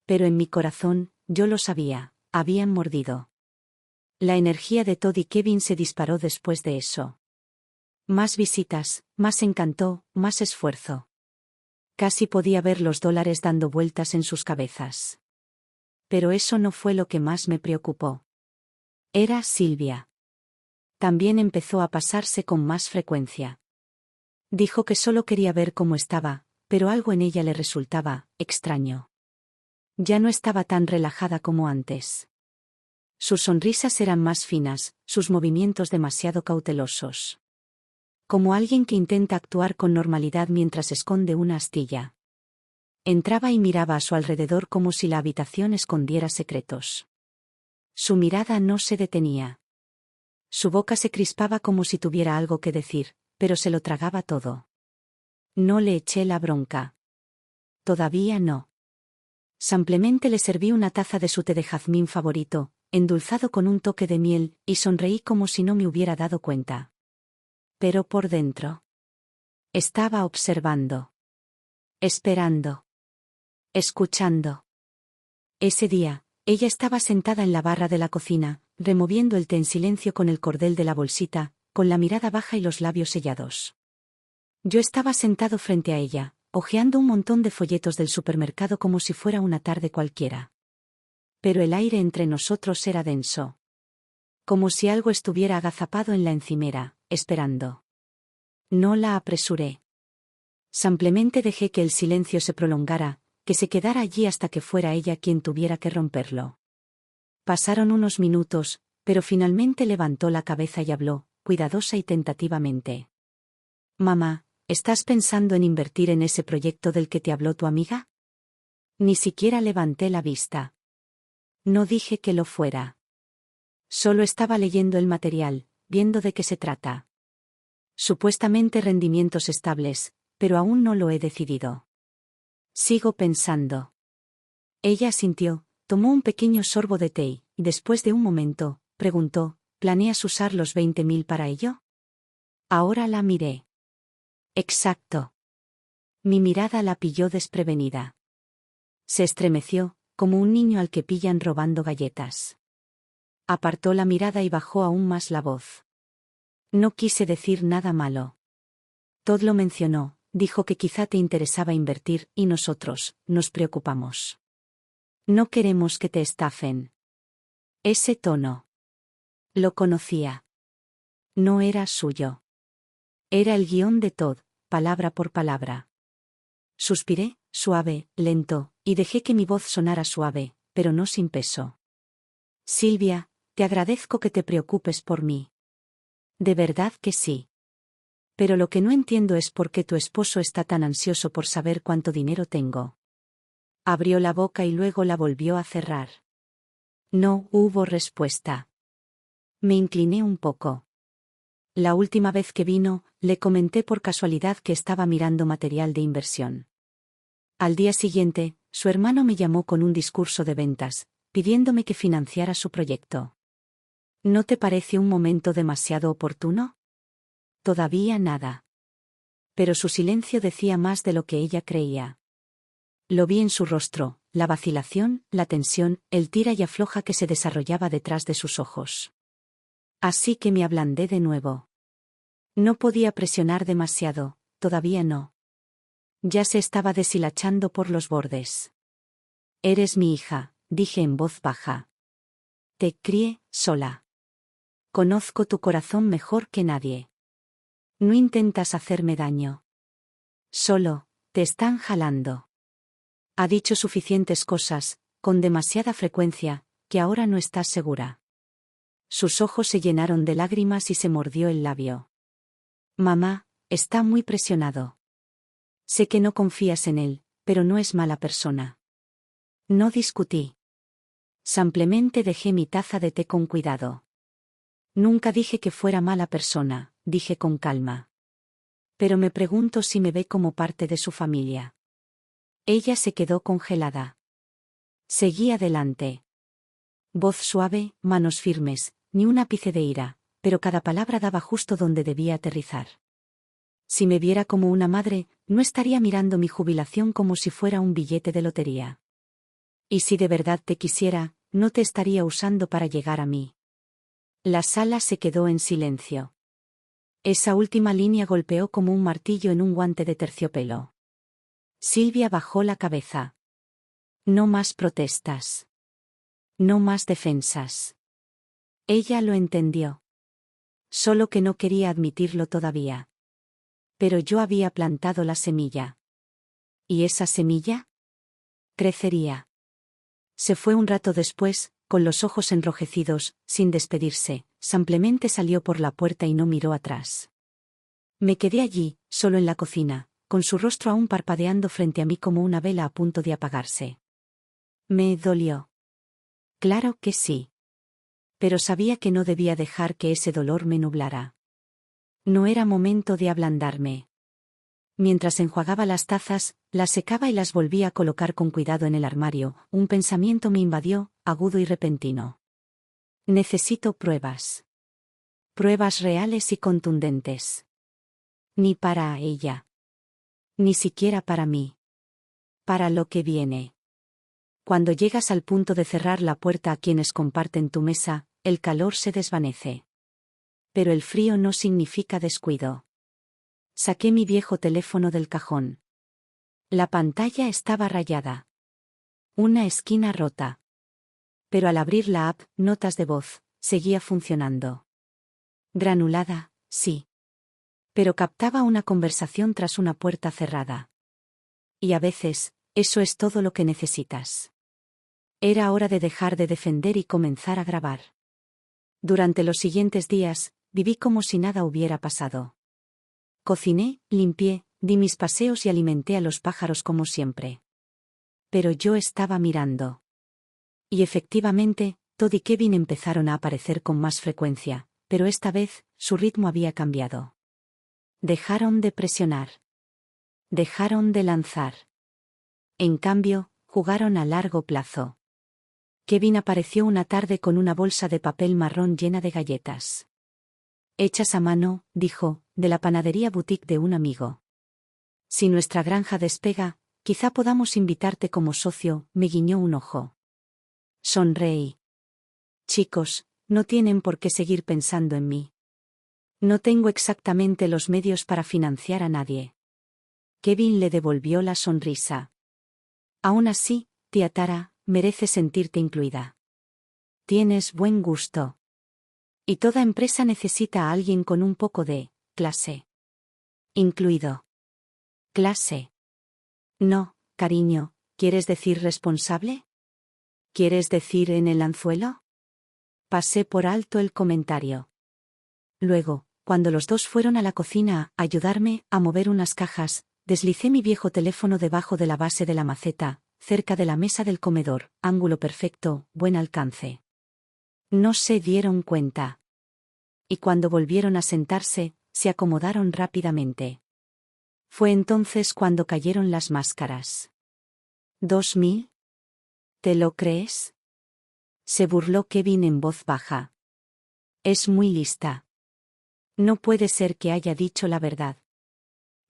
Pero en mi corazón, yo lo sabía, habían mordido. La energía de Todd y Kevin se disparó después de eso. Más visitas, más encanto, más esfuerzo. Casi podía ver los dólares dando vueltas en sus cabezas. Pero eso no fue lo que más me preocupó. Era Silvia. También empezó a pasarse con más frecuencia. Dijo que solo quería ver cómo estaba, pero algo en ella le resultaba extraño. Ya no estaba tan relajada como antes. Sus sonrisas eran más finas, sus movimientos demasiado cautelosos. Como alguien que intenta actuar con normalidad mientras esconde una astilla. Entraba y miraba a su alrededor como si la habitación escondiera secretos. Su mirada no se detenía. Su boca se crispaba como si tuviera algo que decir, pero se lo tragaba todo. No le eché la bronca. Todavía no. Simplemente le serví una taza de su té de jazmín favorito, endulzado con un toque de miel, y sonreí como si no me hubiera dado cuenta. Pero por dentro. Estaba observando. Esperando. Escuchando. Ese día, ella estaba sentada en la barra de la cocina, removiendo el té en silencio con el cordel de la bolsita, con la mirada baja y los labios sellados. Yo estaba sentado frente a ella, hojeando un montón de folletos del supermercado como si fuera una tarde cualquiera. Pero el aire entre nosotros era denso. Como si algo estuviera agazapado en la encimera, esperando. No la apresuré. Simplemente dejé que el silencio se prolongara, que se quedara allí hasta que fuera ella quien tuviera que romperlo. Pasaron unos minutos, pero finalmente levantó la cabeza y habló, cuidadosa y tentativamente. Mamá, ¿estás pensando en invertir en ese proyecto del que te habló tu amiga? Ni siquiera levanté la vista. No dije que lo fuera. Solo estaba leyendo el material, viendo de qué se trata. Supuestamente rendimientos estables, pero aún no lo he decidido. Sigo pensando. Ella asintió, tomó un pequeño sorbo de té y, después de un momento, preguntó, ¿planeas usar los 20.000 para ello? Ahora la miré. Exacto. Mi mirada la pilló desprevenida. Se estremeció, como un niño al que pillan robando galletas. Apartó la mirada y bajó aún más la voz. No quise decir nada malo. Todd lo mencionó, dijo que quizá te interesaba invertir y nosotros, nos preocupamos. No queremos que te estafen. Ese tono. Lo conocía. No era suyo. Era el guión de Todd, palabra por palabra. Suspiré, suave, lento, y dejé que mi voz sonara suave, pero no sin peso. Silvia, te agradezco que te preocupes por mí. De verdad que sí. Pero lo que no entiendo es por qué tu esposo está tan ansioso por saber cuánto dinero tengo. Abrió la boca y luego la volvió a cerrar. No hubo respuesta. Me incliné un poco. La última vez que vino, le comenté por casualidad que estaba mirando material de inversión. Al día siguiente, su hermano me llamó con un discurso de ventas, pidiéndome que financiara su proyecto. ¿No te parece un momento demasiado oportuno? Todavía nada. Pero su silencio decía más de lo que ella creía. Lo vi en su rostro, la vacilación, la tensión, el tira y afloja que se desarrollaba detrás de sus ojos. Así que me ablandé de nuevo. No podía presionar demasiado, todavía no. Ya se estaba deshilachando por los bordes. Eres mi hija, dije en voz baja. Te crié sola. Conozco tu corazón mejor que nadie. No intentas hacerme daño. Solo, te están jalando. Ha dicho suficientes cosas, con demasiada frecuencia, que ahora no estás segura. Sus ojos se llenaron de lágrimas y se mordió el labio. Mamá, está muy presionado. Sé que no confías en él, pero no es mala persona. No discutí. Simplemente dejé mi taza de té con cuidado. Nunca dije que fuera mala persona, dije con calma. Pero me pregunto si me ve como parte de su familia. Ella se quedó congelada. Seguí adelante. Voz suave, manos firmes, ni un ápice de ira, pero cada palabra daba justo donde debía aterrizar. Si me viera como una madre, no estaría mirando mi jubilación como si fuera un billete de lotería. Y si de verdad te quisiera, no te estaría usando para llegar a mí. La sala se quedó en silencio. Esa última línea golpeó como un martillo en un guante de terciopelo. Silvia bajó la cabeza. No más protestas. No más defensas. Ella lo entendió. Solo que no quería admitirlo todavía. Pero yo había plantado la semilla. ¿Y esa semilla? Crecería. Se fue un rato después, con los ojos enrojecidos, sin despedirse, simplemente salió por la puerta y no miró atrás. Me quedé allí, solo en la cocina, con su rostro aún parpadeando frente a mí como una vela a punto de apagarse. Me dolió. Claro que sí. Pero sabía que no debía dejar que ese dolor me nublara. No era momento de ablandarme. Mientras enjuagaba las tazas, las secaba y las volvía a colocar con cuidado en el armario, un pensamiento me invadió, agudo y repentino. Necesito pruebas. Pruebas reales y contundentes. Ni para ella. Ni siquiera para mí. Para lo que viene. Cuando llegas al punto de cerrar la puerta a quienes comparten tu mesa, el calor se desvanece. Pero el frío no significa descuido. Saqué mi viejo teléfono del cajón. La pantalla estaba rayada. Una esquina rota. Pero al abrir la app, notas de voz, seguía funcionando. Granulada, sí. Pero captaba una conversación tras una puerta cerrada. Y a veces, eso es todo lo que necesitas. Era hora de dejar de defender y comenzar a grabar. Durante los siguientes días, viví como si nada hubiera pasado. Cociné, limpié, di mis paseos y alimenté a los pájaros como siempre. Pero yo estaba mirando. Y efectivamente, Todd y Kevin empezaron a aparecer con más frecuencia, pero esta vez, su ritmo había cambiado. Dejaron de presionar. Dejaron de lanzar. En cambio, jugaron a largo plazo. Kevin apareció una tarde con una bolsa de papel marrón llena de galletas. Hechas a mano, dijo, de la panadería boutique de un amigo. Si nuestra granja despega, quizá podamos invitarte como socio, me guiñó un ojo. Sonreí. Chicos, no tienen por qué seguir pensando en mí. No tengo exactamente los medios para financiar a nadie. Kevin le devolvió la sonrisa. Aún así, tía Tara, mereces sentirte incluida. Tienes buen gusto. Y toda empresa necesita a alguien con un poco de clase. Incluido. Clase. No, cariño, ¿quieres decir responsable? ¿Quieres decir en el anzuelo? Pasé por alto el comentario. Luego, cuando los dos fueron a la cocina a ayudarme a mover unas cajas, deslicé mi viejo teléfono debajo de la base de la maceta, cerca de la mesa del comedor, ángulo perfecto, buen alcance. No se dieron cuenta. Y cuando volvieron a sentarse, se acomodaron rápidamente. Fue entonces cuando cayeron las máscaras. ¿2000? ¿Te lo crees? Se burló Kevin en voz baja. Es muy lista. No puede ser que haya dicho la verdad.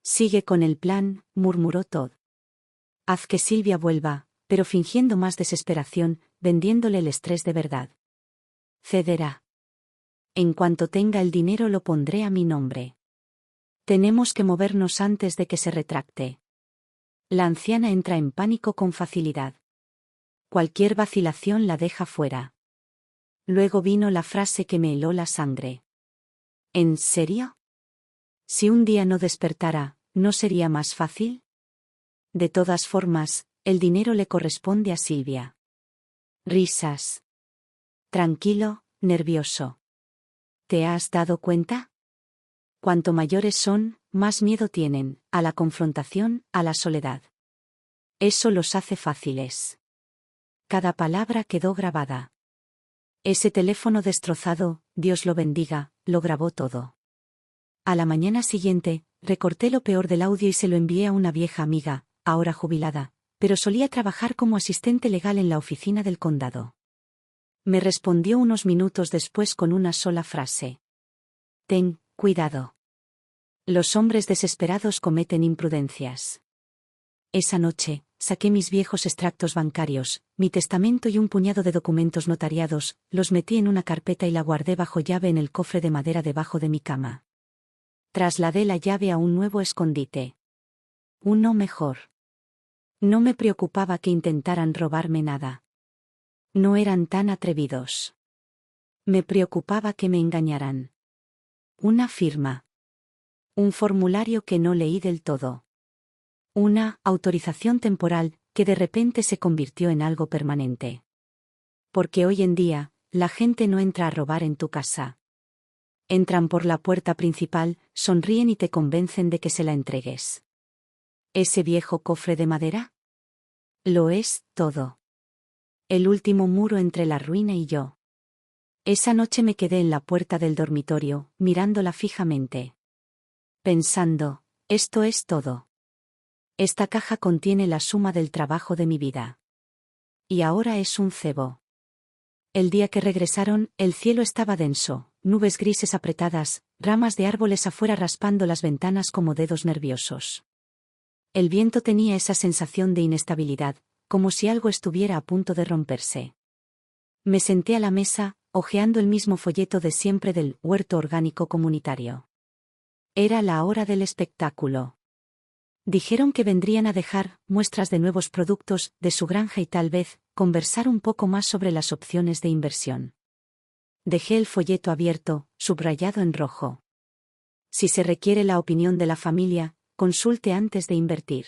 Sigue con el plan, murmuró Todd. Haz que Silvia vuelva, pero fingiendo más desesperación, vendiéndole el estrés de verdad. Cederá. En cuanto tenga el dinero lo pondré a mi nombre. Tenemos que movernos antes de que se retracte. La anciana entra en pánico con facilidad. Cualquier vacilación la deja fuera. Luego vino la frase que me heló la sangre. ¿En serio? Si un día no despertara, ¿no sería más fácil? De todas formas, el dinero le corresponde a Silvia. Risas. Tranquilo, nervioso. ¿Te has dado cuenta? Cuanto mayores son, más miedo tienen, a la confrontación, a la soledad. Eso los hace fáciles. Cada palabra quedó grabada. Ese teléfono destrozado, Dios lo bendiga, lo grabó todo. A la mañana siguiente, recorté lo peor del audio y se lo envié a una vieja amiga, ahora jubilada, pero solía trabajar como asistente legal en la oficina del condado. Me respondió unos minutos después con una sola frase. Ten cuidado. Los hombres desesperados cometen imprudencias. Esa noche, saqué mis viejos extractos bancarios, mi testamento y un puñado de documentos notariados, los metí en una carpeta y la guardé bajo llave en el cofre de madera debajo de mi cama. Trasladé la llave a un nuevo escondite. Uno mejor. No me preocupaba que intentaran robarme nada. No eran tan atrevidos. Me preocupaba que me engañaran. Una firma. Un formulario que no leí del todo. Una autorización temporal que de repente se convirtió en algo permanente. Porque hoy en día, la gente no entra a robar en tu casa. Entran por la puerta principal, sonríen y te convencen de que se la entregues. ¿Ese viejo cofre de madera? Lo es todo. El último muro entre la ruina y yo. Esa noche me quedé en la puerta del dormitorio, mirándola fijamente. Pensando, esto es todo. Esta caja contiene la suma del trabajo de mi vida. Y ahora es un cebo. El día que regresaron, el cielo estaba denso, nubes grises apretadas, ramas de árboles afuera raspando las ventanas como dedos nerviosos. El viento tenía esa sensación de inestabilidad, como si algo estuviera a punto de romperse. Me senté a la mesa, hojeando el mismo folleto de siempre del huerto orgánico comunitario. Era la hora del espectáculo. Dijeron que vendrían a dejar muestras de nuevos productos de su granja y tal vez conversar un poco más sobre las opciones de inversión. Dejé el folleto abierto, subrayado en rojo. Si se requiere la opinión de la familia, consulte antes de invertir.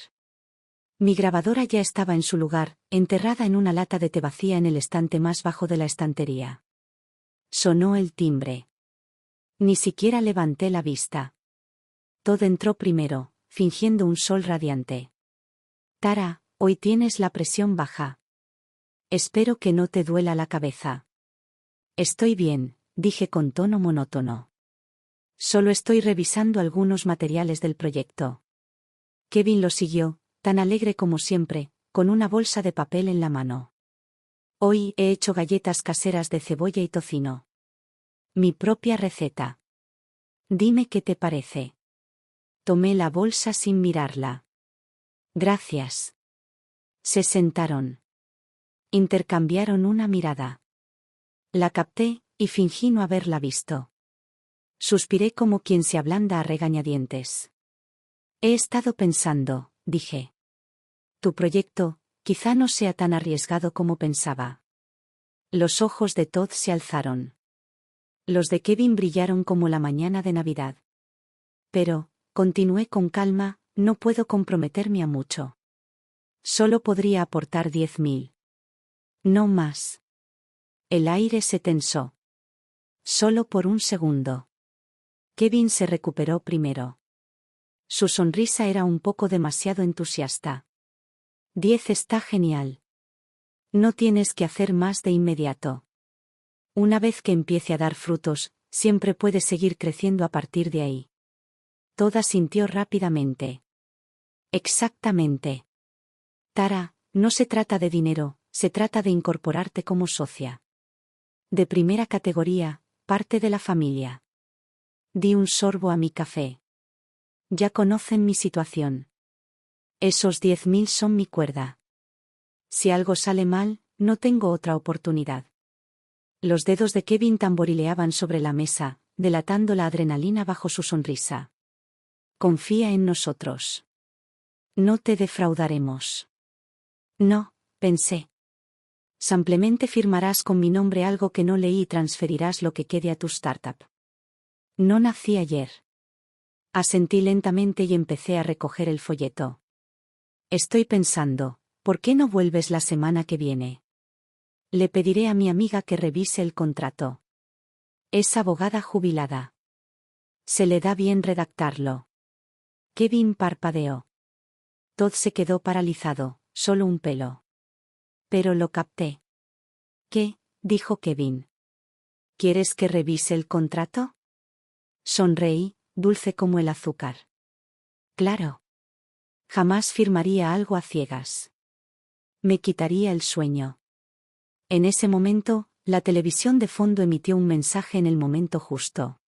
Mi grabadora ya estaba en su lugar, enterrada en una lata de té vacía en el estante más bajo de la estantería. Sonó el timbre. Ni siquiera levanté la vista. Todd entró primero, fingiendo un sol radiante. Tara, hoy tienes la presión baja. Espero que no te duela la cabeza. Estoy bien, dije con tono monótono. Solo estoy revisando algunos materiales del proyecto. Kevin lo siguió, tan alegre como siempre, con una bolsa de papel en la mano. Hoy he hecho galletas caseras de cebolla y tocino. Mi propia receta. Dime qué te parece. Tomé la bolsa sin mirarla. Gracias. Se sentaron. Intercambiaron una mirada. La capté, y fingí no haberla visto. Suspiré como quien se ablanda a regañadientes. He estado pensando, dije. Tu proyecto, quizá no sea tan arriesgado como pensaba. Los ojos de Todd se alzaron. Los de Kevin brillaron como la mañana de Navidad. Pero, continué con calma, no puedo comprometerme a mucho. Solo podría aportar 10.000. No más. El aire se tensó. Solo por un segundo. Kevin se recuperó primero. Su sonrisa era un poco demasiado entusiasta. 10 está genial. No tienes que hacer más de inmediato. Una vez que empiece a dar frutos, siempre puedes seguir creciendo a partir de ahí. Todd asintió rápidamente. Exactamente. Tara, no se trata de dinero, se trata de incorporarte como socia. De primera categoría, parte de la familia. Di un sorbo a mi café. Ya conocen mi situación. Esos 10.000 son mi cuerda. Si algo sale mal, no tengo otra oportunidad. Los dedos de Kevin tamborileaban sobre la mesa, delatando la adrenalina bajo su sonrisa. Confía en nosotros. No te defraudaremos. No, pensé. Simplemente firmarás con mi nombre algo que no leí y transferirás lo que quede a tu startup. No nací ayer. Asentí lentamente y empecé a recoger el folleto. Estoy pensando, ¿por qué no vuelves la semana que viene? Le pediré a mi amiga que revise el contrato. Es abogada jubilada. Se le da bien redactarlo. Kevin parpadeó. Todd se quedó paralizado, solo un pelo. Pero lo capté. ¿Qué? Dijo Kevin. ¿Quieres que revise el contrato? Sonreí, dulce como el azúcar. Claro. Jamás firmaría algo a ciegas. Me quitaría el sueño. En ese momento, la televisión de fondo emitió un mensaje en el momento justo.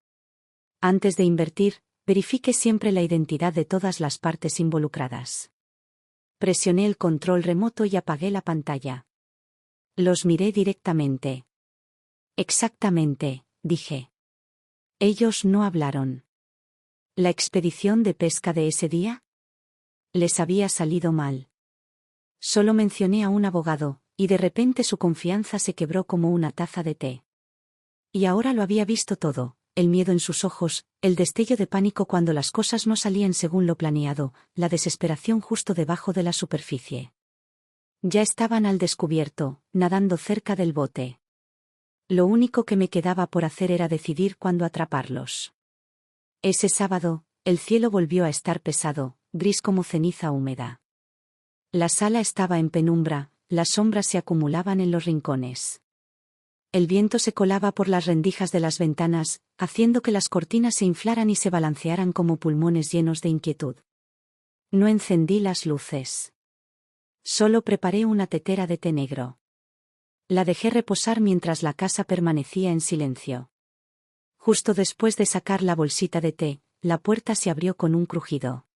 Antes de invertir, verifique siempre la identidad de todas las partes involucradas. Presioné el control remoto y apagué la pantalla. Los miré directamente. Exactamente, dije. Ellos no hablaron. ¿La expedición de pesca de ese día? Les había salido mal. Solo mencioné a un abogado, y de repente su confianza se quebró como una taza de té. Y ahora lo había visto todo, el miedo en sus ojos, el destello de pánico cuando las cosas no salían según lo planeado, la desesperación justo debajo de la superficie. Ya estaban al descubierto, nadando cerca del bote. Lo único que me quedaba por hacer era decidir cuándo atraparlos. Ese sábado, el cielo volvió a estar pesado, gris como ceniza húmeda. La sala estaba en penumbra, las sombras se acumulaban en los rincones. El viento se colaba por las rendijas de las ventanas, haciendo que las cortinas se inflaran y se balancearan como pulmones llenos de inquietud. No encendí las luces. Solo preparé una tetera de té negro. La dejé reposar mientras la casa permanecía en silencio. Justo después de sacar la bolsita de té, la puerta se abrió con un crujido.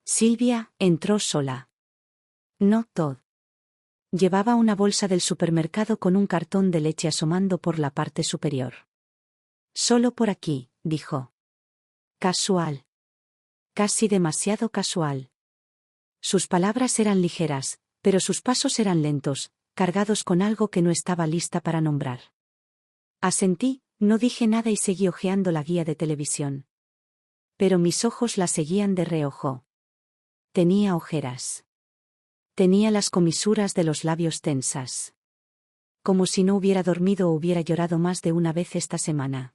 Silvia entró sola. No Todd. Llevaba una bolsa del supermercado con un cartón de leche asomando por la parte superior. Solo por aquí, dijo. Casual. Casi demasiado casual. Sus palabras eran ligeras, pero sus pasos eran lentos, cargados con algo que no estaba lista para nombrar. Asentí, no dije nada y seguí hojeando la guía de televisión. Pero mis ojos la seguían de reojo. Tenía ojeras. Tenía las comisuras de los labios tensas. Como si no hubiera dormido o hubiera llorado más de una vez esta semana.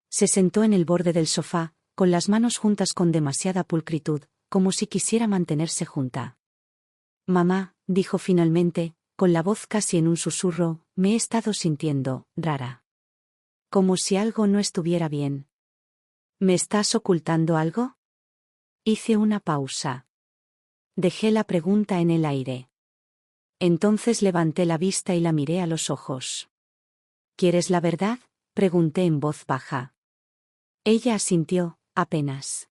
Se sentó en el borde del sofá, con las manos juntas con demasiada pulcritud, como si quisiera mantenerse junta. Mamá, dijo finalmente, con la voz casi en un susurro, me he estado sintiendo rara. Como si algo no estuviera bien. ¿Me estás ocultando algo? Hice una pausa. Dejé la pregunta en el aire. Entonces levanté la vista y la miré a los ojos. ¿Quieres la verdad?, pregunté en voz baja. Ella asintió, apenas.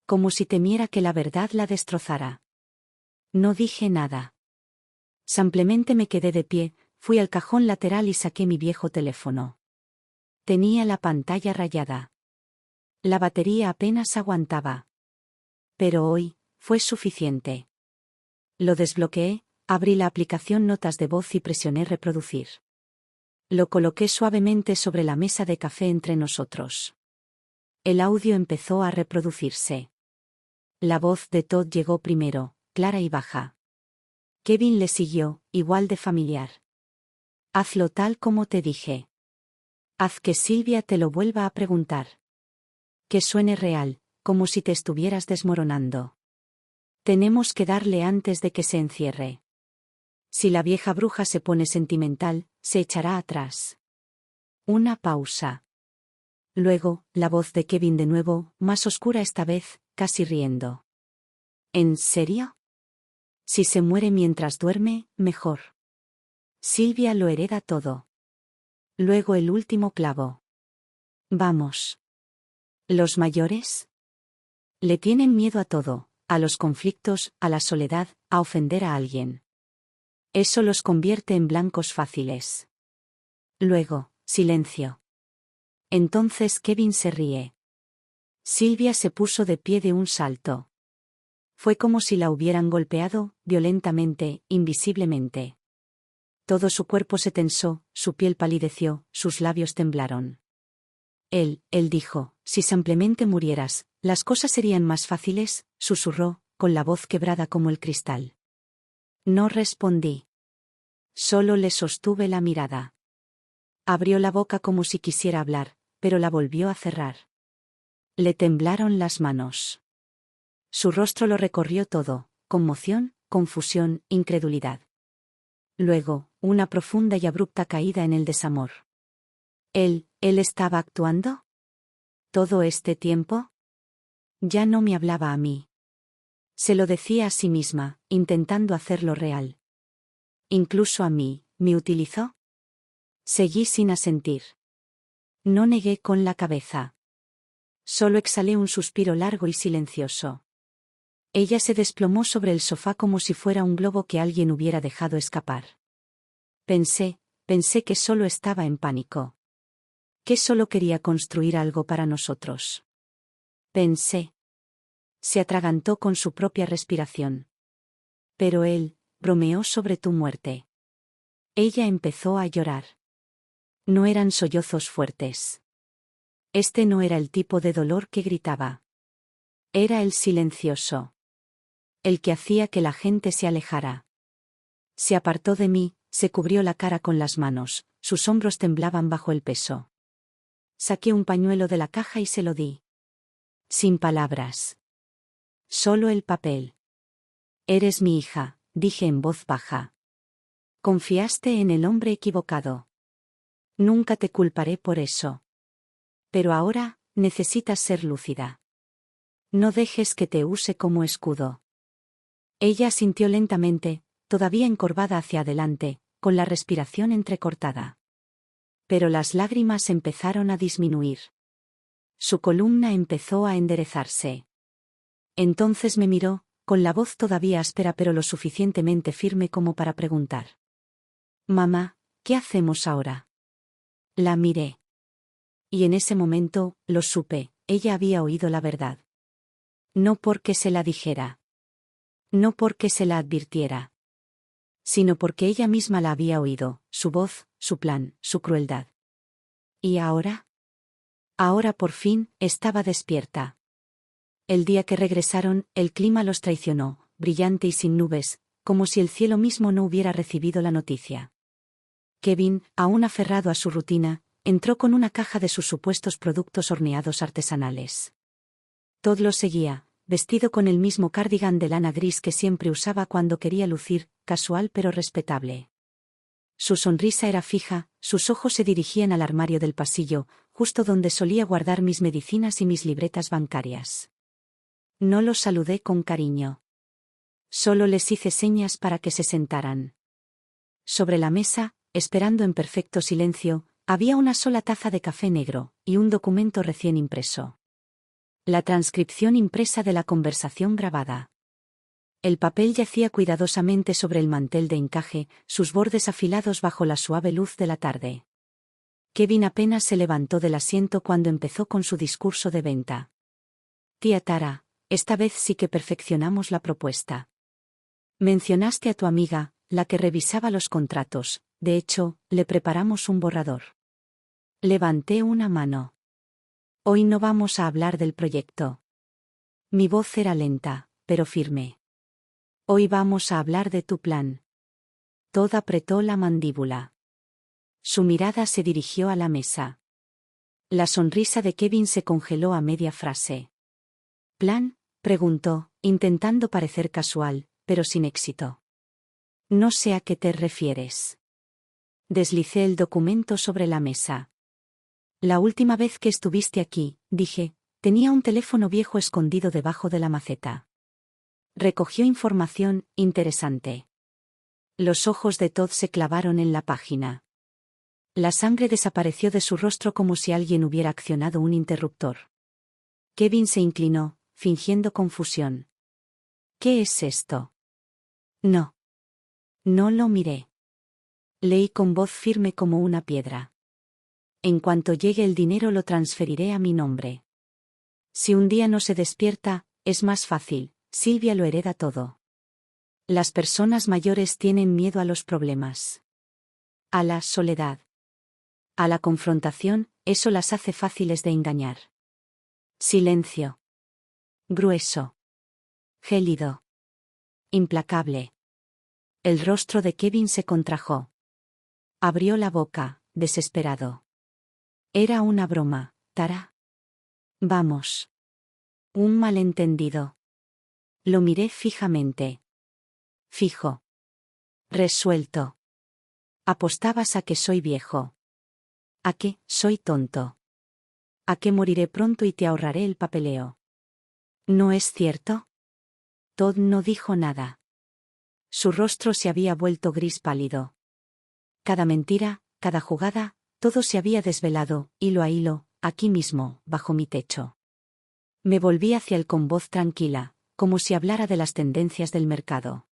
Como si temiera que la verdad la destrozara. No dije nada. Simplemente me quedé de pie, fui al cajón lateral y saqué mi viejo teléfono. Tenía la pantalla rayada. La batería apenas aguantaba. Pero hoy, fue suficiente. Lo desbloqueé, abrí la aplicación Notas de voz y presioné reproducir. Lo coloqué suavemente sobre la mesa de café entre nosotros. El audio empezó a reproducirse. La voz de Todd llegó primero, clara y baja. Kevin le siguió, igual de familiar. Hazlo tal como te dije. Haz que Silvia te lo vuelva a preguntar. Que suene real, como si te estuvieras desmoronando. Tenemos que darle antes de que se encierre. Si la vieja bruja se pone sentimental, se echará atrás. Una pausa. Luego, la voz de Kevin de nuevo, más oscura esta vez, casi riendo. ¿En serio? Si se muere mientras duerme, mejor. Silvia lo hereda todo. Luego el último clavo. Vamos. ¿Los mayores? Le tienen miedo a todo, a los conflictos, a la soledad, a ofender a alguien. Eso los convierte en blancos fáciles. Luego, silencio. Entonces Kevin se ríe. Silvia se puso de pie de un salto. Fue como si la hubieran golpeado, violentamente, invisiblemente. Todo su cuerpo se tensó, su piel palideció, sus labios temblaron. Él dijo, si simplemente murieras, las cosas serían más fáciles, susurró, con la voz quebrada como el cristal. No respondí. Solo le sostuve la mirada. Abrió la boca como si quisiera hablar, pero la volvió a cerrar. Le temblaron las manos. Su rostro lo recorrió todo, conmoción, confusión, incredulidad. Luego, una profunda y abrupta caída en el desamor. ¿Él estaba actuando? ¿Todo este tiempo? Ya no me hablaba a mí. Se lo decía a sí misma, intentando hacerlo real. Incluso a mí, ¿me utilizó? Seguí sin asentir. No negué con la cabeza. Solo exhalé un suspiro largo y silencioso. Ella se desplomó sobre el sofá como si fuera un globo que alguien hubiera dejado escapar. Pensé que solo estaba en pánico. Que solo quería construir algo para nosotros. Pensé. Se atragantó con su propia respiración. Pero él bromeó sobre tu muerte. Ella empezó a llorar. No eran sollozos fuertes. Este no era el tipo de dolor que gritaba. Era el silencioso. El que hacía que la gente se alejara. Se apartó de mí, se cubrió la cara con las manos, sus hombros temblaban bajo el peso. Saqué un pañuelo de la caja y se lo di. Sin palabras. Solo el papel. Eres mi hija, dije en voz baja. Confiaste en el hombre equivocado. Nunca te culparé por eso. Pero ahora, necesitas ser lúcida. No dejes que te use como escudo. Ella asintió lentamente, todavía encorvada hacia adelante, con la respiración entrecortada. Pero las lágrimas empezaron a disminuir. Su columna empezó a enderezarse. Entonces me miró, con la voz todavía áspera pero lo suficientemente firme como para preguntar. Mamá, ¿qué hacemos ahora? La miré. Y en ese momento, lo supe, ella había oído la verdad. No porque se la dijera. No porque se la advirtiera. Sino porque ella misma la había oído, su voz, su plan, su crueldad. ¿Y ahora? Ahora por fin, estaba despierta. El día que regresaron, el clima los traicionó, brillante y sin nubes, como si el cielo mismo no hubiera recibido la noticia. Kevin, aún aferrado a su rutina, entró con una caja de sus supuestos productos horneados artesanales. Todd lo seguía, vestido con el mismo cardigan de lana gris que siempre usaba cuando quería lucir, casual pero respetable. Su sonrisa era fija, sus ojos se dirigían al armario del pasillo, justo donde solía guardar mis medicinas y mis libretas bancarias. No los saludé con cariño. Solo les hice señas para que se sentaran. Sobre la mesa, esperando en perfecto silencio, había una sola taza de café negro, y un documento recién impreso. La transcripción impresa de la conversación grabada. El papel yacía cuidadosamente sobre el mantel de encaje, sus bordes afilados bajo la suave luz de la tarde. Kevin apenas se levantó del asiento cuando empezó con su discurso de venta. Tía Tara, esta vez sí que perfeccionamos la propuesta. Mencionaste a tu amiga, la que revisaba los contratos, de hecho, le preparamos un borrador. Levanté una mano. Hoy no vamos a hablar del proyecto. Mi voz era lenta, pero firme. Hoy vamos a hablar de tu plan. Todd apretó la mandíbula. Su mirada se dirigió a la mesa. La sonrisa de Kevin se congeló a media frase. ¿Plan?, preguntó, intentando parecer casual, pero sin éxito. No sé a qué te refieres. Deslicé el documento sobre la mesa. La última vez que estuviste aquí, dije, tenía un teléfono viejo escondido debajo de la maceta. Recogió información interesante. Los ojos de Todd se clavaron en la página. La sangre desapareció de su rostro como si alguien hubiera accionado un interruptor. Kevin se inclinó, fingiendo confusión. ¿Qué es esto? No. No lo miré. Leí con voz firme como una piedra. En cuanto llegue el dinero lo transferiré a mi nombre. Si un día no se despierta, es más fácil, Silvia lo hereda todo. Las personas mayores tienen miedo a los problemas. A la soledad. A la confrontación, eso las hace fáciles de engañar. Silencio. Grueso. Gélido. Implacable. El rostro de Kevin se contrajo. Abrió la boca, desesperado. Era una broma, Tara. Vamos. Un malentendido. Lo miré fijamente. Fijo. Resuelto. Apostabas a que soy viejo. A que soy tonto. A que moriré pronto y te ahorraré el papeleo. ¿No es cierto? Todd no dijo nada. Su rostro se había vuelto gris pálido. Cada mentira, cada jugada, todo se había desvelado, hilo a hilo, aquí mismo, bajo mi techo. Me volví hacia él con voz tranquila, como si hablara de las tendencias del mercado.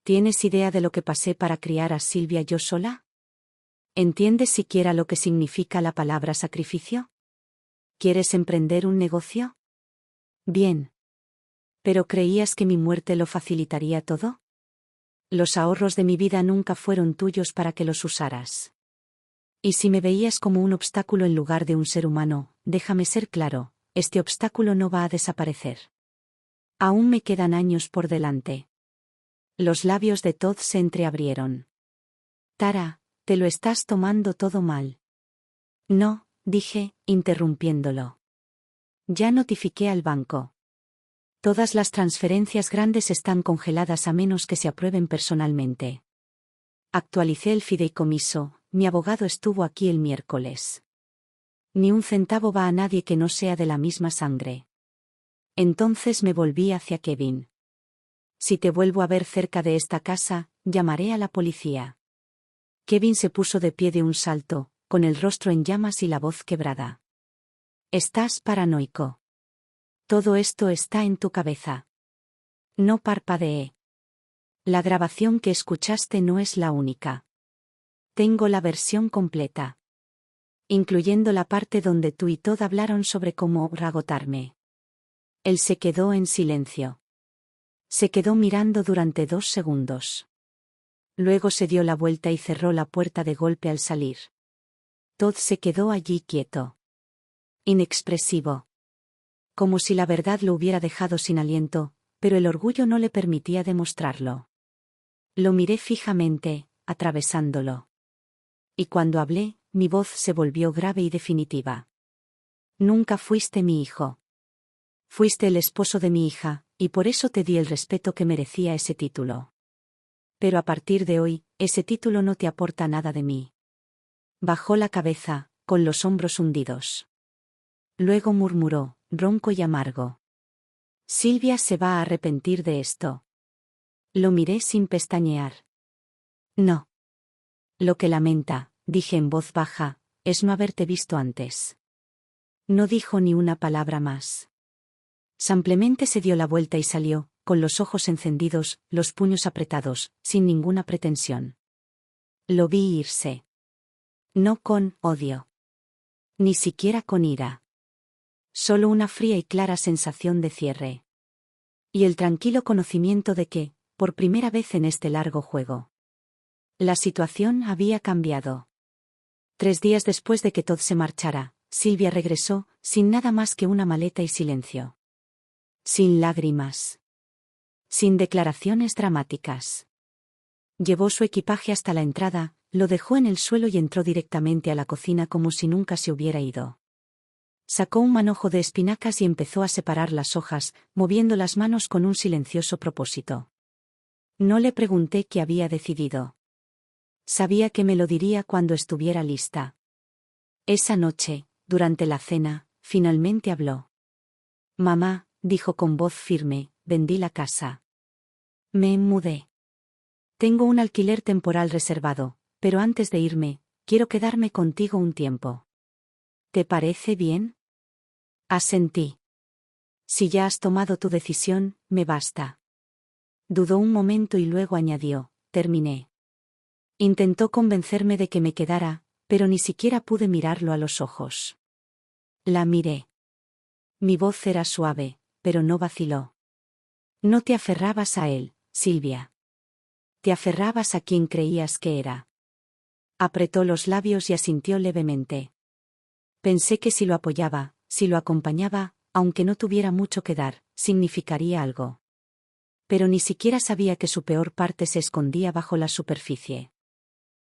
¿Tienes idea de lo que pasé para criar a Silvia yo sola? ¿Entiendes siquiera lo que significa la palabra sacrificio? ¿Quieres emprender un negocio? Bien. ¿Pero creías que mi muerte lo facilitaría todo? Los ahorros de mi vida nunca fueron tuyos para que los usaras. Y si me veías como un obstáculo en lugar de un ser humano, déjame ser claro, este obstáculo no va a desaparecer. Aún me quedan años por delante. Los labios de Todd se entreabrieron. Tara, te lo estás tomando todo mal. No, dije, interrumpiéndolo. Ya notifiqué al banco. Todas las transferencias grandes están congeladas a menos que se aprueben personalmente. Actualicé el fideicomiso, mi abogado estuvo aquí el miércoles. Ni un centavo va a nadie que no sea de la misma sangre. Entonces me volví hacia Kevin. Si te vuelvo a ver cerca de esta casa, llamaré a la policía. Kevin se puso de pie de un salto, con el rostro en llamas y la voz quebrada. Estás paranoico. Todo esto está en tu cabeza. No parpadeé. La grabación que escuchaste no es la única. Tengo la versión completa. Incluyendo la parte donde tú y Todd hablaron sobre cómo ragotarme. Él se quedó en silencio. Se quedó mirando durante 2 segundos. Luego se dio la vuelta y cerró la puerta de golpe al salir. Todd se quedó allí quieto. Inexpresivo. Como si la verdad lo hubiera dejado sin aliento, pero el orgullo no le permitía demostrarlo. Lo miré fijamente, atravesándolo. Y cuando hablé, mi voz se volvió grave y definitiva. Nunca fuiste mi hijo. Fuiste el esposo de mi hija, y por eso te di el respeto que merecía ese título. Pero a partir de hoy, ese título no te aporta nada de mí. Bajó la cabeza, con los hombros hundidos. Luego murmuró, ronco y amargo. Silvia se va a arrepentir de esto. Lo miré sin pestañear. No. Lo que lamenta, dije en voz baja, es no haberte visto antes. No dijo ni una palabra más. Simplemente se dio la vuelta y salió, con los ojos encendidos, los puños apretados, sin ninguna pretensión. Lo vi irse. No con odio. Ni siquiera con ira. Solo una fría y clara sensación de cierre. Y el tranquilo conocimiento de que, por primera vez en este largo juego, La situación había cambiado. 3 días después de que Todd se marchara, Silvia regresó, sin nada más que una maleta y silencio. Sin lágrimas. Sin declaraciones dramáticas. Llevó su equipaje hasta la entrada, lo dejó en el suelo y entró directamente a la cocina como si nunca se hubiera ido. Sacó un manojo de espinacas y empezó a separar las hojas, moviendo las manos con un silencioso propósito. No le pregunté qué había decidido. Sabía que me lo diría cuando estuviera lista. Esa noche, durante la cena, finalmente habló. Mamá, dijo con voz firme, vendí la casa. Me mudé. Tengo un alquiler temporal reservado, pero antes de irme, quiero quedarme contigo un tiempo. ¿Te parece bien? Asentí. Si ya has tomado tu decisión, me basta. Dudó un momento y luego añadió, terminé. Intentó convencerme de que me quedara, pero ni siquiera pude mirarlo a los ojos. La miré. Mi voz era suave, pero no vaciló. No te aferrabas a él, Silvia. Te aferrabas a quien creías que era. Apretó los labios y asintió levemente. Pensé que si lo apoyaba, si lo acompañaba, aunque no tuviera mucho que dar, significaría algo. Pero ni siquiera sabía que su peor parte se escondía bajo la superficie.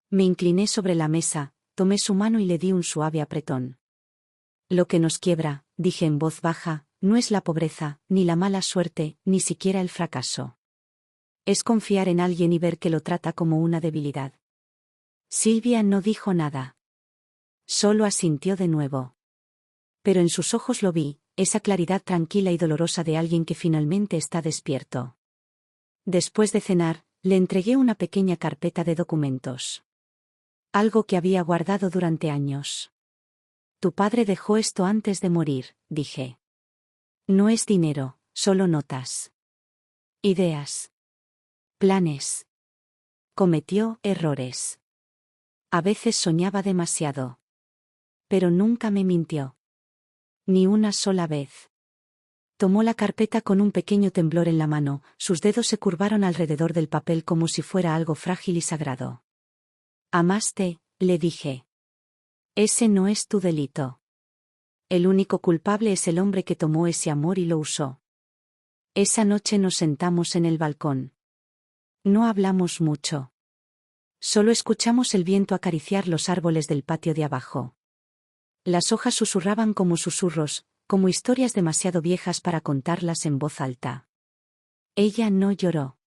Me incliné sobre la mesa, tomé su mano y le di un suave apretón. Lo que nos quiebra, dije en voz baja, no es la pobreza, ni la mala suerte, ni siquiera el fracaso. Es confiar en alguien y ver que lo trata como una debilidad. Silvia no dijo nada. Solo asintió de nuevo. Pero en sus ojos lo vi, esa claridad tranquila y dolorosa de alguien que finalmente está despierto. Después de cenar, le entregué una pequeña carpeta de documentos. Algo que había guardado durante años. Tu padre dejó esto antes de morir, dije. No es dinero, solo notas. Ideas. Planes. Cometió errores. A veces soñaba demasiado. Pero nunca me mintió. Ni una sola vez. Tomó la carpeta con un pequeño temblor en la mano, sus dedos se curvaron alrededor del papel como si fuera algo frágil y sagrado. Amaste, le dije. Ese no es tu delito. El único culpable es el hombre que tomó ese amor y lo usó. Esa noche nos sentamos en el balcón. No hablamos mucho. Solo escuchamos el viento acariciar los árboles del patio de abajo. Las hojas susurraban como susurros, como historias demasiado viejas para contarlas en voz alta. Ella no lloró.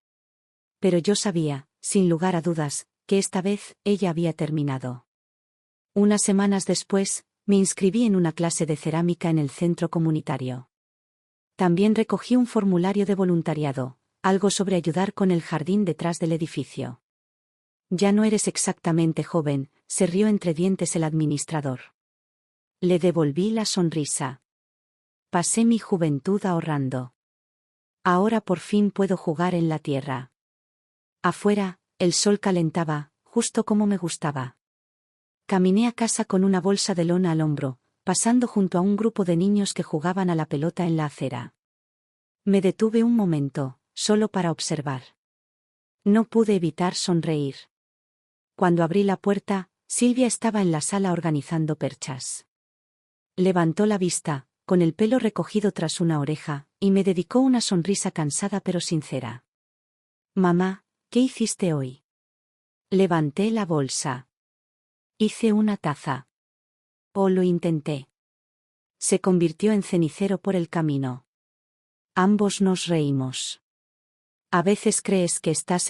Pero yo sabía, sin lugar a dudas, que esta vez ella había terminado. Unas semanas después, me inscribí en una clase de cerámica en el centro comunitario. También recogí un formulario de voluntariado, algo sobre ayudar con el jardín detrás del edificio. Ya no eres exactamente joven, se rió entre dientes el administrador. Le devolví la sonrisa. Pasé mi juventud ahorrando. Ahora por fin puedo jugar en la tierra. Afuera, el sol calentaba, justo como me gustaba. Caminé a casa con una bolsa de lona al hombro, pasando junto a un grupo de niños que jugaban a la pelota en la acera. Me detuve un momento, solo para observar. No pude evitar sonreír. Cuando abrí la puerta, Silvia estaba en la sala organizando perchas. Levantó la vista, con el pelo recogido tras una oreja, y me dedicó una sonrisa cansada pero sincera. Mamá, ¿qué hiciste hoy? Levanté la bolsa. Hice una taza. O lo intenté. Se convirtió en cenicero por el camino. Ambos nos reímos. A veces crees que estás